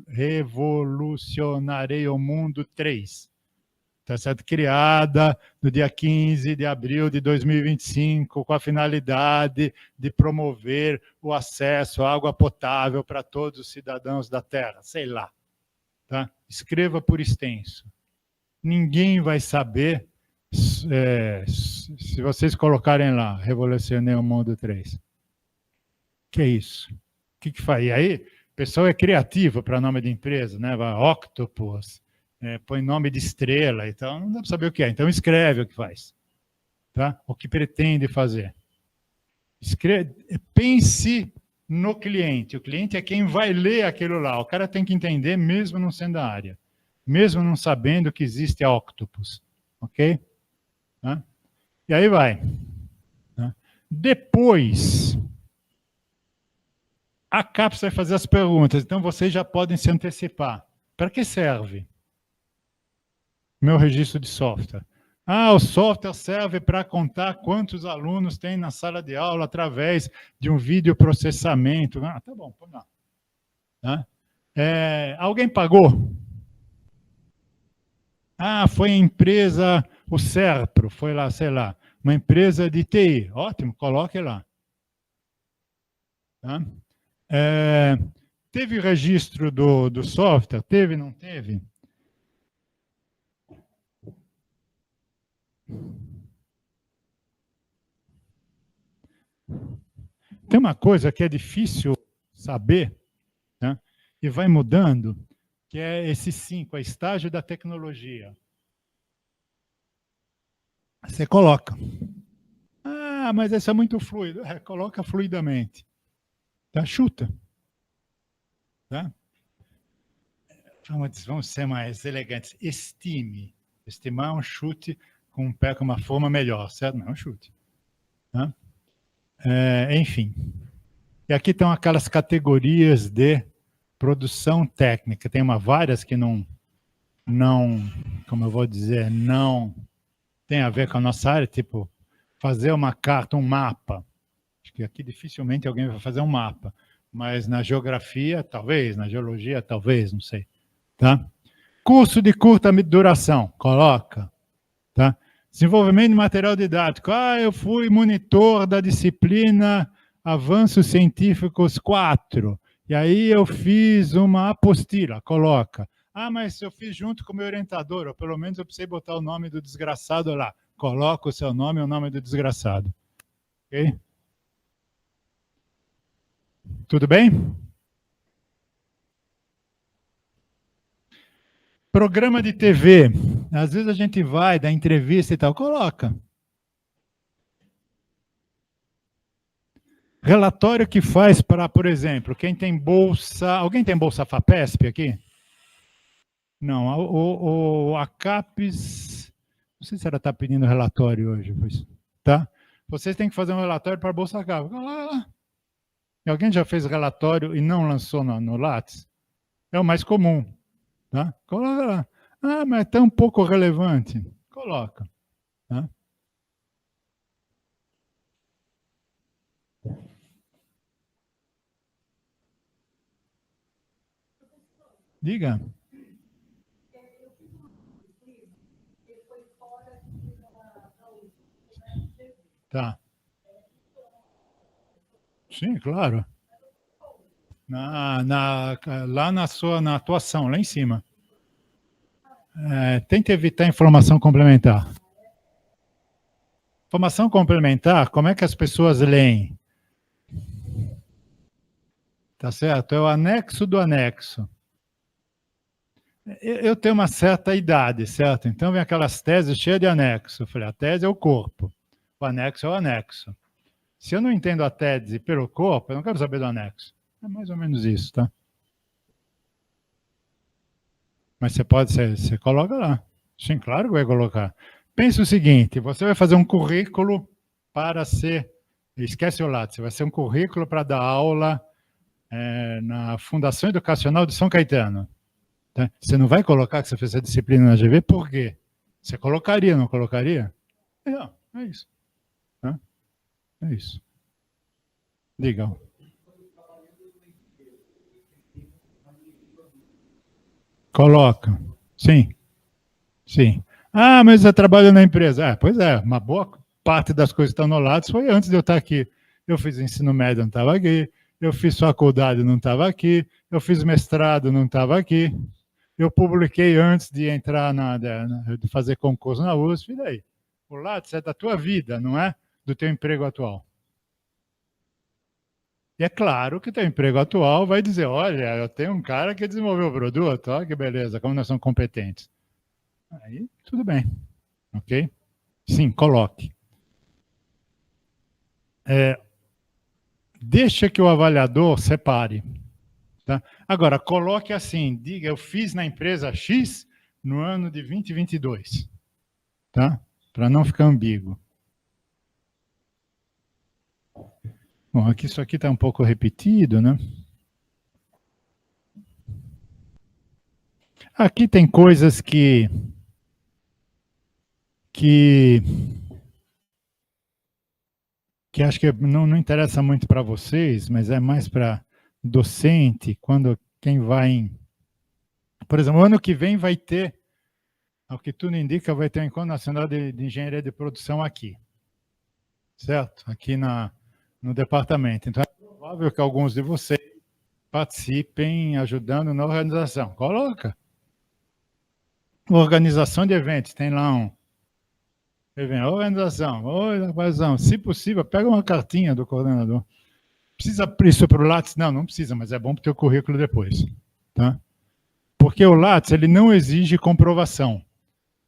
Revolucionarei o Mundo 3. Está certo? Criada no dia 15 de abril de 2025, com a finalidade de promover o acesso à água potável para todos os cidadãos da Terra. Sei lá. Tá? Escreva por extenso. Ninguém vai saber se vocês colocarem lá, Revolucionei o Mundo 3. Que é isso? O que faz? E aí, o pessoal é criativo para nome de empresa, né? Vai, Octopus, põe nome de estrela e tal, não dá para saber o que é. Então escreve o que faz. Tá? O que pretende fazer. Pense no cliente. O cliente é quem vai ler aquilo lá. O cara tem que entender, mesmo não sendo da área. Mesmo não sabendo que existe a Octopus. ok? Tá? E aí vai. Tá? Depois, a CAPES vai fazer as perguntas, então vocês já podem se antecipar. Para que serve meu registro de software? Ah, o software serve para contar quantos alunos tem na sala de aula através de um videoprocessamento. Ah, tá bom, vamos lá. Tá? Alguém pagou? Ah, foi a empresa, o Serpro, foi lá, sei lá, uma empresa de TI. Ótimo, coloque lá. Tá? Teve registro do software? Teve, não teve? Tem uma coisa que é difícil saber, né? E vai mudando, que é esse 5, a estágio da tecnologia. Você coloca. Ah, mas isso é muito fluido. Coloca fluidamente. Tá? Chuta. Tá? Vamos ser mais elegantes. Estime. Estimar um chute com um pé com uma forma melhor, certo? Não é um chute. Tá? Enfim. E aqui estão aquelas categorias de produção técnica. Tem várias que não, como eu vou dizer, não tem a ver com a nossa área, tipo fazer uma carta, um mapa. Acho que aqui dificilmente alguém vai fazer um mapa, mas na geografia, talvez, na geologia, talvez, não sei. Tá? Curso de curta duração, coloca. Tá? Desenvolvimento de material didático. Ah, eu fui monitor da disciplina Avanços Científicos 4. E aí eu fiz uma apostila, coloca. Ah, mas eu fiz junto com o meu orientador, ou pelo menos eu precisei botar o nome do desgraçado lá. Coloca o seu nome e o nome do desgraçado. Ok? Tudo bem? Programa de TV. Às vezes a gente vai dar entrevista e tal, coloca. Relatório que faz para, por exemplo, quem tem bolsa... Alguém tem bolsa FAPESP aqui? Não, a CAPES... Não sei se ela está pedindo relatório hoje, tá? Vocês têm que fazer um relatório para a Bolsa CAPES. Alguém já fez relatório e não lançou no Lattes? É o mais comum, tá? Coloca lá. Ah, mas é tão pouco relevante. Coloca, tá? Diga. Tá. Sim, claro. Lá na atuação, lá em cima. Tente evitar informação complementar. Informação complementar, como é que as pessoas leem? Tá certo? É o anexo do anexo. Eu tenho uma certa idade, certo? Então vem aquelas teses cheias de anexo. Eu falei, a tese é o corpo, o anexo é o anexo. Se eu não entendo a tese pelo corpo, eu não quero saber do anexo. É mais ou menos isso, tá? Mas você coloca lá. Sim, claro que vai colocar. Pense o seguinte, você vai fazer um currículo para ser... Esquece o lado, você vai ser um currículo para dar aula na Fundação Educacional de São Caetano. Tá? Você não vai colocar que você fez essa disciplina na GV, por quê? Você colocaria, não colocaria? Não, é isso. Tá? É isso. Legal. Coloca. Sim. Sim. Ah, mas eu trabalho na empresa. Pois é, uma boa parte das coisas que estão no lado foi antes de eu estar aqui. Eu fiz ensino médio, não estava aqui. Eu fiz faculdade, não estava aqui. Eu fiz mestrado, não estava aqui. Eu publiquei antes de entrar de fazer concurso na USP, e daí? O Lattes é da tua vida, não é do teu emprego atual. E é claro que teu emprego atual vai dizer, olha, eu tenho um cara que desenvolveu o produto, olha que beleza, como nós somos competentes. Aí, tudo bem, ok? Sim, coloque. Deixa que o avaliador separe. Tá? Agora, coloque assim, diga, eu fiz na empresa X no ano de 2022. tá? Para não ficar ambíguo. Bom, aqui, isso aqui está um pouco repetido, né? Aqui tem coisas que acho que não interessa muito para vocês, mas é mais para docente, quando quem vai em... Por exemplo, o ano que vem vai ter, ao que tudo indica, vai ter um Encontro Nacional de Engenharia de Produção aqui. Certo? Aqui no departamento. Então, é provável que alguns de vocês participem ajudando na organização. Coloca. Organização de eventos, tem lá um evento. Organização. Se possível, pega uma cartinha do coordenador. Precisa isso para o Lattes? Não precisa, mas é bom para o teu currículo depois. Tá? Porque o Lattes, ele não exige comprovação.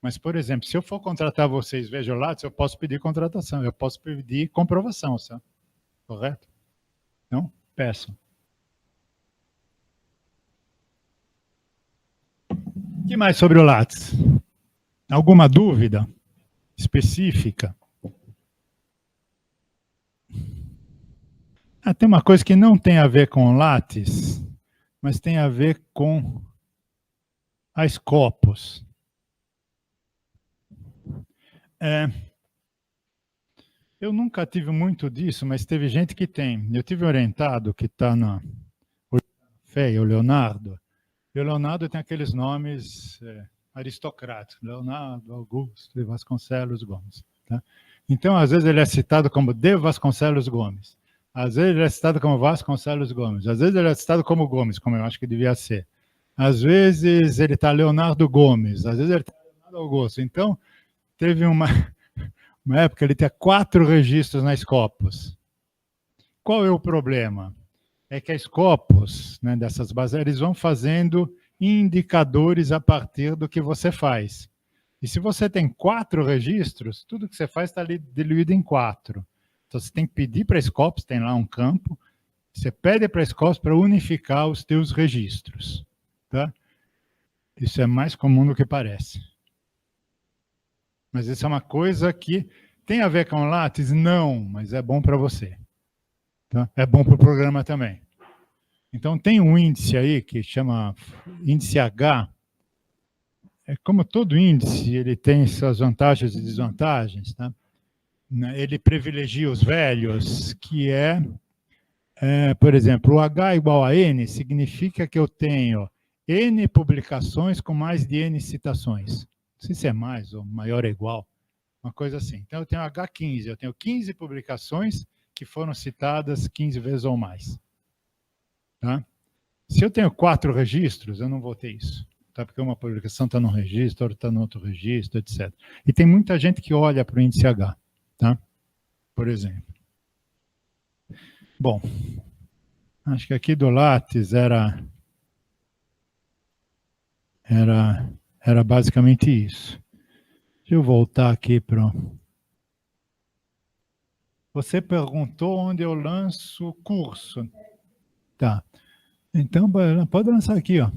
Mas, por exemplo, se eu for contratar vocês, veja o Lattes, eu posso pedir contratação, eu posso pedir comprovação, sabe? Correto? Não? Peçam. O que mais sobre o Lattes? Alguma dúvida específica? Tem uma coisa que não tem a ver com o Lattes, mas tem a ver com a Scopus. Eu nunca tive muito disso, mas teve gente que tem. Eu tive um orientado que está na FEI, o Leonardo. E o Leonardo tem aqueles nomes aristocráticos. Leonardo Augusto de Vasconcelos Gomes. Tá? Então, às vezes, ele é citado como de Vasconcelos Gomes. Às vezes, ele é citado como Vasconcelos Gomes. Às vezes, ele é citado como Gomes, como eu acho que devia ser. Às vezes, ele está Leonardo Gomes. Às vezes, ele está Leonardo Augusto. Então, teve uma época, ele tinha 4 registros na Scopus. Qual é o problema? É que a Scopus, né, dessas bases, eles vão fazendo indicadores a partir do que você faz. E se você tem 4 registros, tudo que você faz está ali diluído em 4. Então, você tem que pedir para a Scopus, tem lá um campo, você pede para a Scopus para unificar os teus registros. Tá? Isso é mais comum do que parece. Mas isso é uma coisa que tem a ver com o Lattes? Não, mas é bom para você. Tá? É bom para o programa também. Então, tem um índice aí que chama índice H. Como todo índice, ele tem suas vantagens e desvantagens. Tá? Ele privilegia os velhos, que por exemplo, o H igual a N significa que eu tenho N publicações com mais de N citações. Não sei se é mais ou maior ou igual, uma coisa assim. Então, eu tenho H15, eu tenho 15 publicações que foram citadas 15 vezes ou mais. Tá? Se eu tenho 4 registros, eu não vou ter isso. Tá? Porque uma publicação está num registro, outra está no outro registro, etc. E tem muita gente que olha para o índice H, tá? Por exemplo. Bom, acho que aqui do Lattes era basicamente isso. Deixa eu voltar aqui para... Você perguntou onde eu lanço o curso. Tá. Então, pode lançar aqui, ó.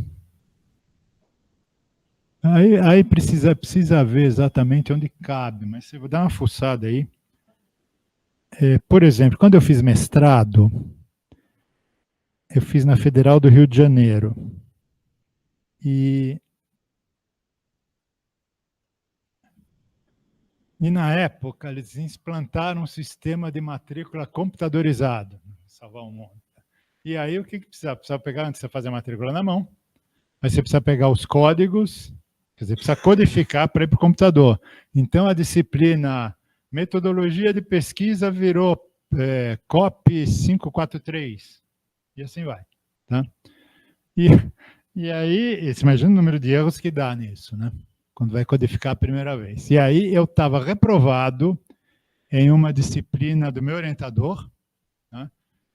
Aí precisa ver exatamente onde cabe, mas se eu vou dar uma fuçada aí. Por exemplo, quando eu fiz mestrado, eu fiz na Federal do Rio de Janeiro. E na época, eles implantaram um sistema de matrícula computadorizado. Salvar o mundo. E aí, o que precisava? Precisava pegar, antes de você fazer a matrícula na mão, aí você precisa pegar os códigos, quer dizer, precisa codificar para ir para o computador. Então, a disciplina Metodologia de Pesquisa virou COP 543. E assim vai. Tá? E aí, você imagina o número de erros que dá nisso, né? Quando vai codificar a primeira vez. E aí, eu estava reprovado em uma disciplina do meu orientador, né?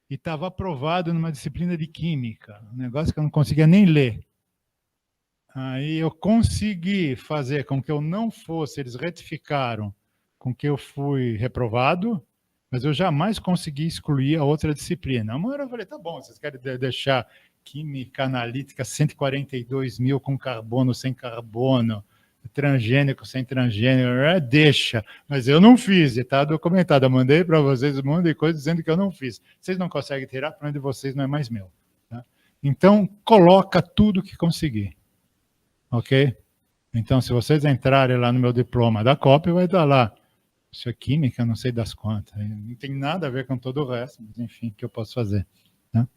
E estava aprovado numa disciplina de Química, um negócio que eu não conseguia nem ler. Aí eu consegui fazer com que eu não fosse, eles retificaram com que eu fui reprovado, mas eu jamais consegui excluir a outra disciplina. Uma hora eu falei, tá bom, vocês querem deixar Química Analítica 142 mil com carbono, sem carbono, transgênico, sem transgênico, deixa. Mas eu não fiz, está documentado. Eu mandei para vocês um monte de coisa dizendo que eu não fiz. Vocês não conseguem tirar, para onde vocês não é mais meu. Tá? Então, coloca tudo que conseguir. Ok? Então, se vocês entrarem lá no meu diploma da COP, vai estar lá. Isso é química, não sei das quantas. Não tem nada a ver com todo o resto, mas enfim, o que eu posso fazer? Tá?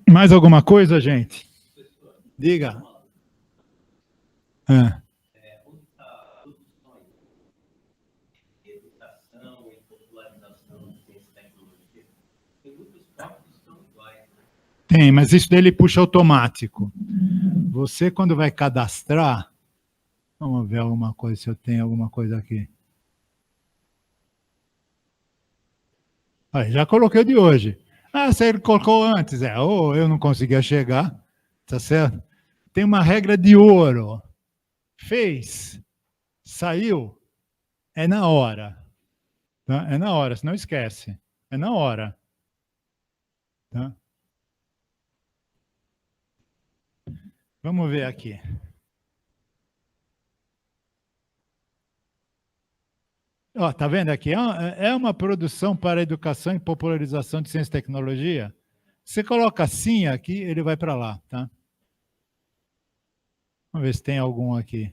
Mais alguma coisa, gente? Diga. Ah. Tem, mas isso dele puxa automático. Você, quando vai cadastrar, vamos ver alguma coisa, se eu tenho alguma coisa aqui. Aí, já coloquei o de hoje. Ah, você colocou antes. Ou eu não conseguia chegar, tá certo? Tem uma regra de ouro. Fez, saiu, é na hora. Tá? É na hora, não esquece. É na hora. Tá? Vamos ver aqui. Ó, tá vendo aqui? É uma produção para educação e popularização de ciência e tecnologia. Você coloca assim aqui, ele vai para lá, tá? Vamos ver se tem algum aqui.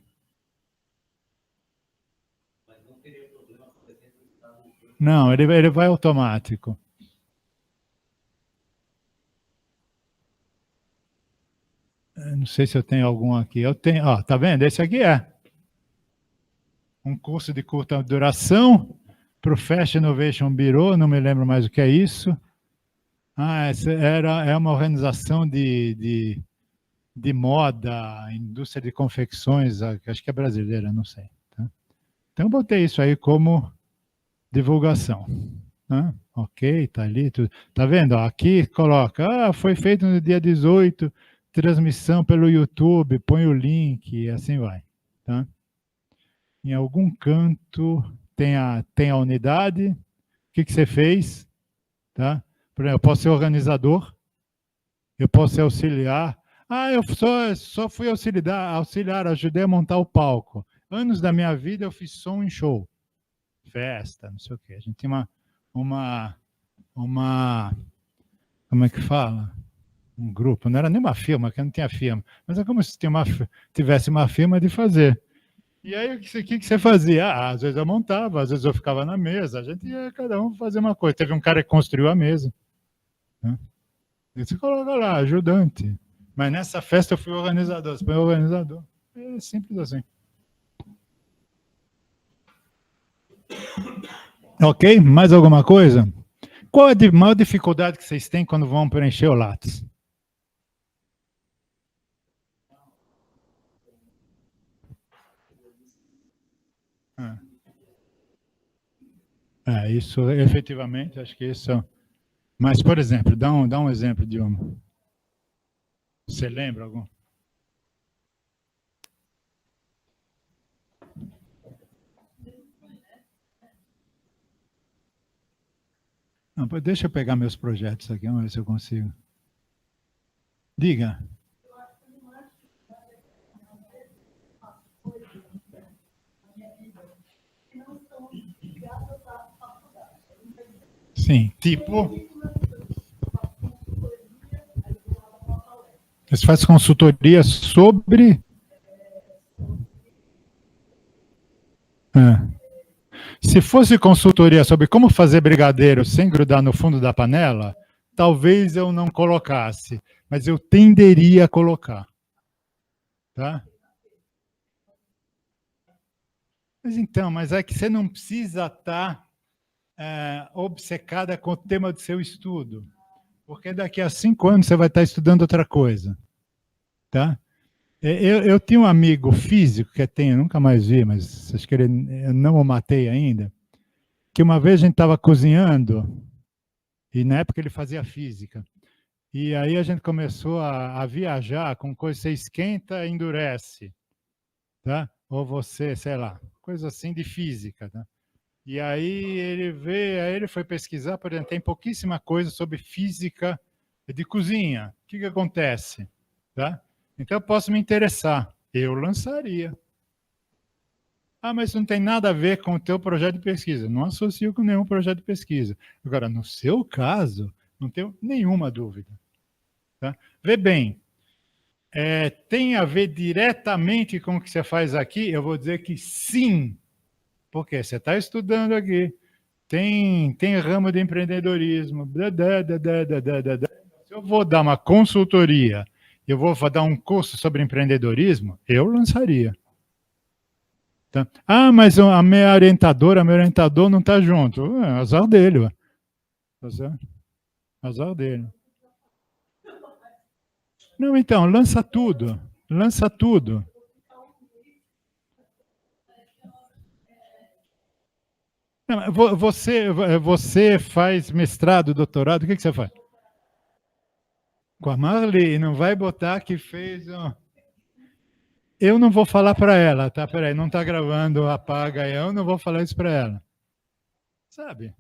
Não, ele vai automático. Eu não sei se eu tenho algum aqui. Eu tenho, ó, tá vendo? Esse aqui é um curso de curta duração, Professional Innovation Bureau, não me lembro mais o que é isso. Ah, essa é uma organização de moda, indústria de confecções, acho que é brasileira, não sei. Tá? Então, eu botei isso aí como divulgação. Né? Ok, tá ali. Tudo. Tá vendo? Ó, aqui coloca, foi feito no dia 18, transmissão pelo YouTube, põe o link e assim vai. Tá? Em algum canto tem a unidade. O que você fez? Tá? Por exemplo, eu posso ser organizador, eu posso ser auxiliar. Ah, eu só fui auxiliar, ajudei a montar o palco. Anos da minha vida eu fiz som em show, festa, não sei o quê. A gente tem uma como é que fala? Um grupo, não era nem uma firma, que não tinha firma, mas é como se tivesse uma firma de fazer. E aí, o que você fazia? Ah, às vezes eu montava, às vezes eu ficava na mesa, a gente ia cada um fazer uma coisa. Teve um cara que construiu a mesa. Né? E você coloca lá, ajudante. Mas nessa festa eu fui organizador, você foi organizador. É simples assim. Ok? Mais alguma coisa? Qual é a maior dificuldade que vocês têm quando vão preencher o Lattes? Isso efetivamente, acho que isso. Mas, por exemplo, dá um exemplo de uma. Você lembra algum? Não, deixa eu pegar meus projetos aqui, vamos ver se eu consigo. Diga. Sim, tipo. Você faz consultoria sobre. Se fosse consultoria sobre como fazer brigadeiro sem grudar no fundo da panela, talvez eu não colocasse, mas eu tenderia a colocar. Tá? Mas é que você não precisa estar obcecada com o tema do seu estudo, porque daqui a 5 anos você vai estar estudando outra coisa. Tá? Eu tinha um amigo físico, que eu nunca mais vi, mas acho que eu não o matei ainda, que uma vez a gente estava cozinhando, e na época ele fazia física, e aí a gente começou a viajar com coisa, você esquenta e endurece, tá? Ou você, sei lá, coisa assim de física, tá? E aí ele foi pesquisar, por exemplo, tem pouquíssima coisa sobre física de cozinha. O que acontece? Tá? Então eu posso me interessar. Eu lançaria. Ah, mas isso não tem nada a ver com o teu projeto de pesquisa. Não associo com nenhum projeto de pesquisa. Agora, no seu caso, não tenho nenhuma dúvida. Tá? Vê bem, tem a ver diretamente com o que você faz aqui? Eu vou dizer que sim, porque você está estudando aqui, tem ramo de empreendedorismo. Se eu vou dar uma consultoria, eu vou dar um curso sobre empreendedorismo, eu lançaria. Tá? Ah, mas a minha orientadora, meu orientador não está junto. Azar dele, ué. Azar dele. Não, então, lança tudo. Lança tudo. Não, você faz mestrado, doutorado, o que você faz? Com a Marli, não vai botar que fez. Eu não vou falar para ela, tá? Peraí, não está gravando, apaga. Eu não vou falar isso para ela. Sabe?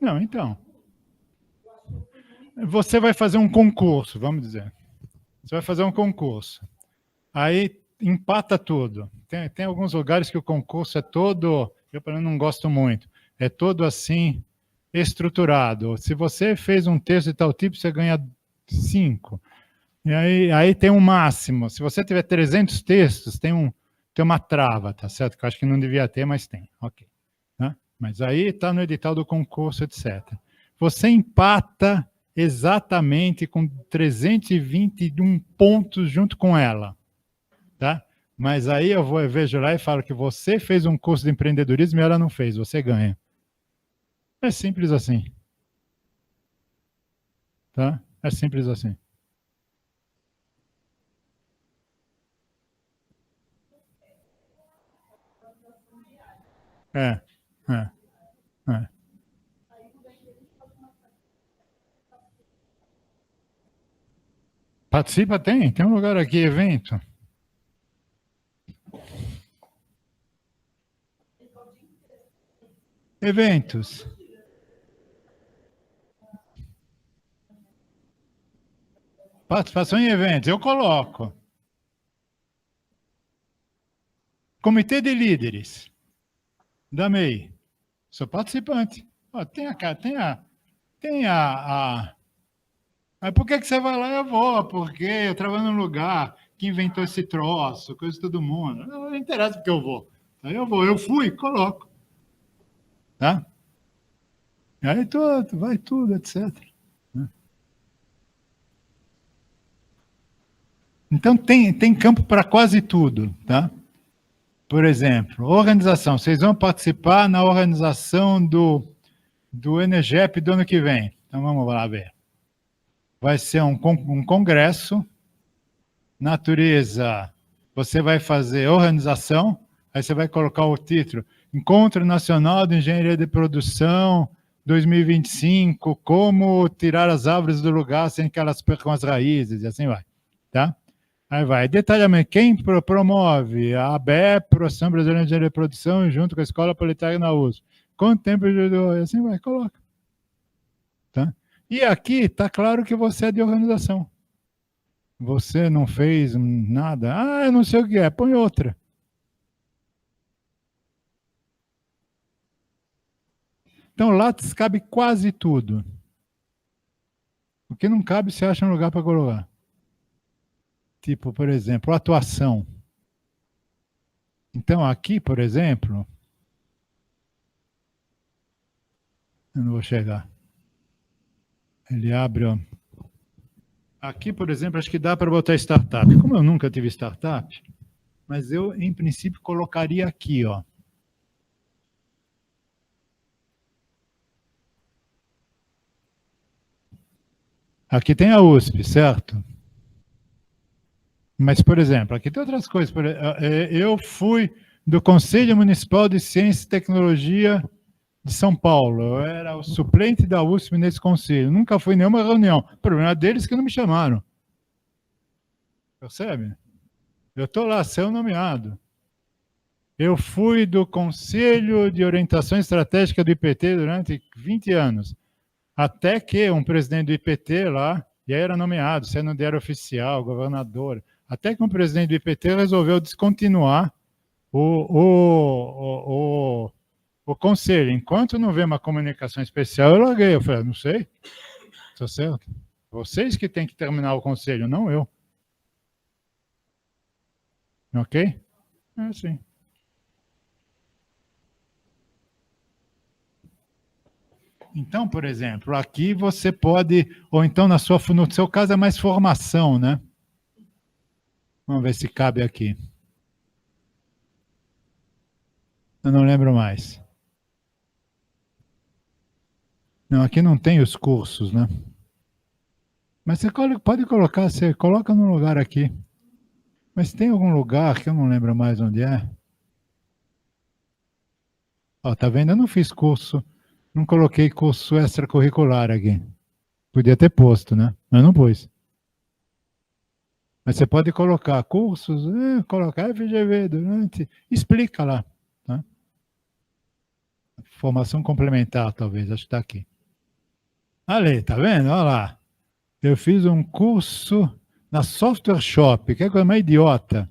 Não, então. Você vai fazer um concurso, vamos dizer. Você vai fazer um concurso. Aí empata tudo. Tem alguns lugares que o concurso é todo, eu pelo menos não gosto muito, é todo assim, estruturado. Se você fez um texto de tal tipo, você ganha 5. E aí tem um máximo. Se você tiver 300 textos, tem uma trava, tá certo? Que eu acho que não devia ter, mas tem. Ok. Tá? Mas aí está no edital do concurso, etc. Você empata exatamente com 321 pontos junto com ela. Tá? Mas aí eu vejo lá e falo que você fez um curso de empreendedorismo e ela não fez, você ganha. É simples assim. Tá? É simples assim. É, é, é. Participa, tem um lugar aqui, evento. Eventos. Participação em eventos, eu coloco. Comitê de líderes da MEI. Sou participante. Ó, tem a. Mas por que você vai lá? Eu vou, porque eu trabalho num lugar que inventou esse troço, coisa de todo mundo. Não interessa porque eu vou. Aí eu vou, eu fui, coloco. Tá? Aí vai tudo, etc. Então tem campo para quase tudo, tá? Por exemplo, organização. Vocês vão participar na organização do Enegep do ano que vem. Então vamos lá ver. Vai ser um congresso, natureza, você vai fazer organização, aí você vai colocar o título Encontro Nacional de Engenharia de Produção 2025, como tirar as árvores do lugar sem que elas percam as raízes, e assim vai, tá? Aí vai, detalhamento, quem promove? A ABEP, Ação Brasileira de Engenharia de Produção, junto com a Escola Politécnica na USP. Quanto tempo de... assim vai, coloca. Tá? E aqui está claro que você é de organização. Você não fez nada. Ah, eu não sei o que é. Põe outra. Então, Lattes cabe quase tudo. O que não cabe, você acha um lugar para colocar. Tipo, por exemplo, atuação. Então, aqui, por exemplo, eu não vou chegar. Ele abre, ó. Aqui, por exemplo, acho que dá para botar startup. Como eu nunca tive startup, mas eu, em princípio, colocaria aqui, ó. Aqui tem a USP, certo? Mas, por exemplo, aqui tem outras coisas. Eu fui do Conselho Municipal de Ciência e Tecnologia de São Paulo. Eu era o suplente da USP nesse conselho. Nunca fui em nenhuma reunião. O problema deles é que não me chamaram. Percebe? Eu estou lá, ser nomeado. Eu fui do Conselho de Orientação Estratégica do IPT durante 20 anos, até que um presidente do IPT lá, e aí era nomeado, sendo diário oficial, governador, até que um presidente do IPT resolveu descontinuar o conselho. Enquanto não vê uma comunicação especial, eu larguei. Eu falei, não sei, tá certo? Vocês que têm que terminar o conselho, não eu. Ok? É assim. Então, por exemplo, aqui você pode, ou então no seu caso é mais formação, né? Vamos ver se cabe aqui. Eu não lembro mais. Não, aqui não tem os cursos, né? Mas você pode colocar, você coloca no lugar aqui. Mas tem algum lugar que eu não lembro mais onde é? Ó, tá vendo? Eu não fiz curso, não coloquei curso extracurricular aqui. Podia ter posto, né? Mas não pus. Mas você pode colocar cursos, colocar FGV durante. Explica lá. Tá? Formação complementar, talvez, acho que está aqui. Ali, tá vendo? Olha lá. Eu fiz um curso na Software Shop, que é coisa mais idiota.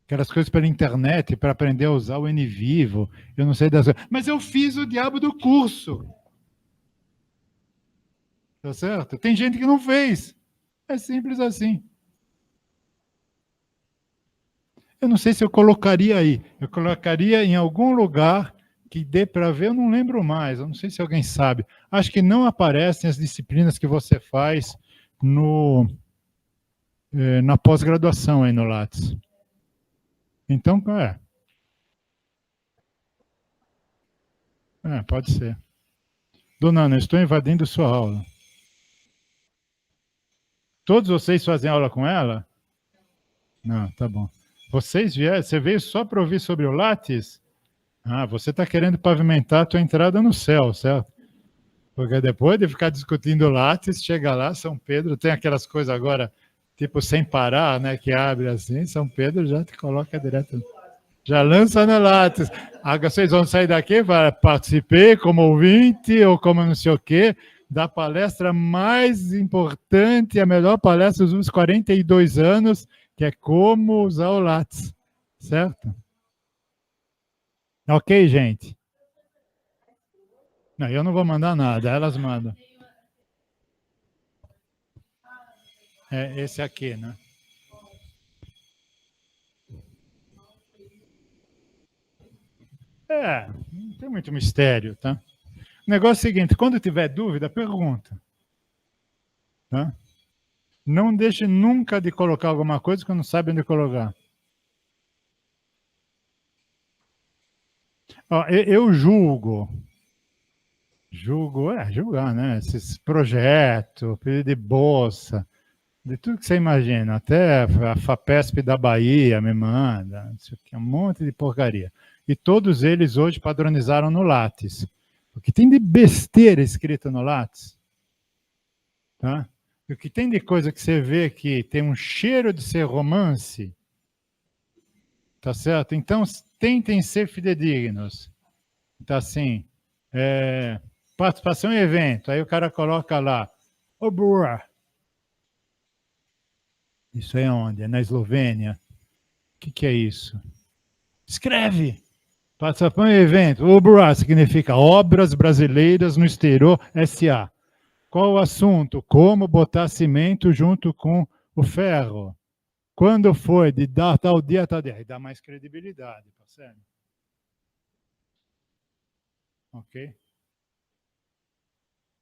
Aquelas coisas pela internet para aprender a usar o NVivo. Eu não sei das coisas. Mas eu fiz o diabo do curso. Tá certo? Tem gente que não fez. É simples assim. Eu não sei se eu colocaria aí. Eu colocaria em algum lugar que dê para ver, eu não lembro mais. Eu não sei se alguém sabe. Acho que não aparecem as disciplinas que você faz na pós-graduação aí no Lattes. Então, pode ser. Dona Ana, estou invadindo sua aula. Todos vocês fazem aula com ela? Não, tá bom. Você veio só para ouvir sobre o Lattes? Ah, você está querendo pavimentar a tua entrada no céu, certo? Porque depois de ficar discutindo Lattes, chega lá, São Pedro tem aquelas coisas agora, tipo sem parar, né? Que abre assim, São Pedro já te coloca direto. Já lança no Lattes. Agora vocês vão sair daqui para participar como ouvinte ou como não sei o quê, da palestra mais importante, a melhor palestra dos últimos 42 anos, que é como usar o Lattes. Certo? Ok, gente? Não, eu não vou mandar nada, elas mandam. É esse aqui, né? Não tem muito mistério, tá? O negócio é o seguinte, quando tiver dúvida, pergunta. Tá? Não deixe nunca de colocar alguma coisa que não sabe onde colocar. Ó, eu julgar, julgar, né? Esses projetos, pedido de bolsa, de tudo que você imagina, até a FAPESP da Bahia me manda, isso aqui, um monte de porcaria. E todos eles hoje padronizaram no Lattes. O que tem de besteira escrito no Lattes, tá? O que tem de coisa que você vê que tem um cheiro de ser romance, tá certo? Então, tentem ser fidedignos. Tá assim, participação em evento, aí o cara coloca lá, isso é onde? É na Eslovênia. O que é isso? Escreve! Participação em evento. OBRA significa Obras Brasileiras no Exterior S.A. Qual o assunto? Como botar cimento junto com o ferro. Quando foi? De tal dia, tal dia. Aí dá mais credibilidade, percebe? Ok?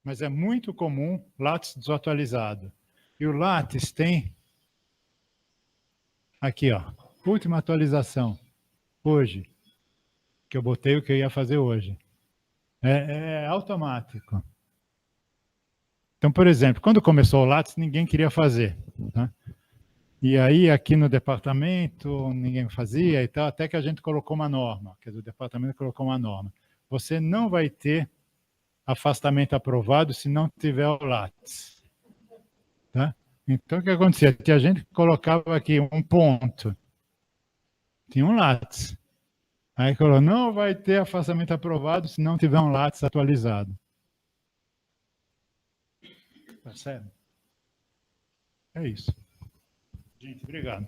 Mas é muito comum Lattes desatualizado. E o Lattes tem aqui, ó, última atualização, hoje, que eu botei o que eu ia fazer hoje. É automático. Então, por exemplo, quando começou o Lattes, ninguém queria fazer. Tá? E aí, aqui no departamento, ninguém fazia e tal, até que a gente colocou uma norma, quer dizer, o departamento colocou uma norma. Você não vai ter afastamento aprovado se não tiver o Lattes. Tá? Então, o que acontecia? Que a gente colocava aqui um ponto. tinha um Lattes. Aí falou, não vai ter afastamento aprovado se não tiver um Lattes atualizado. Tá certo? É isso. Gente, obrigado.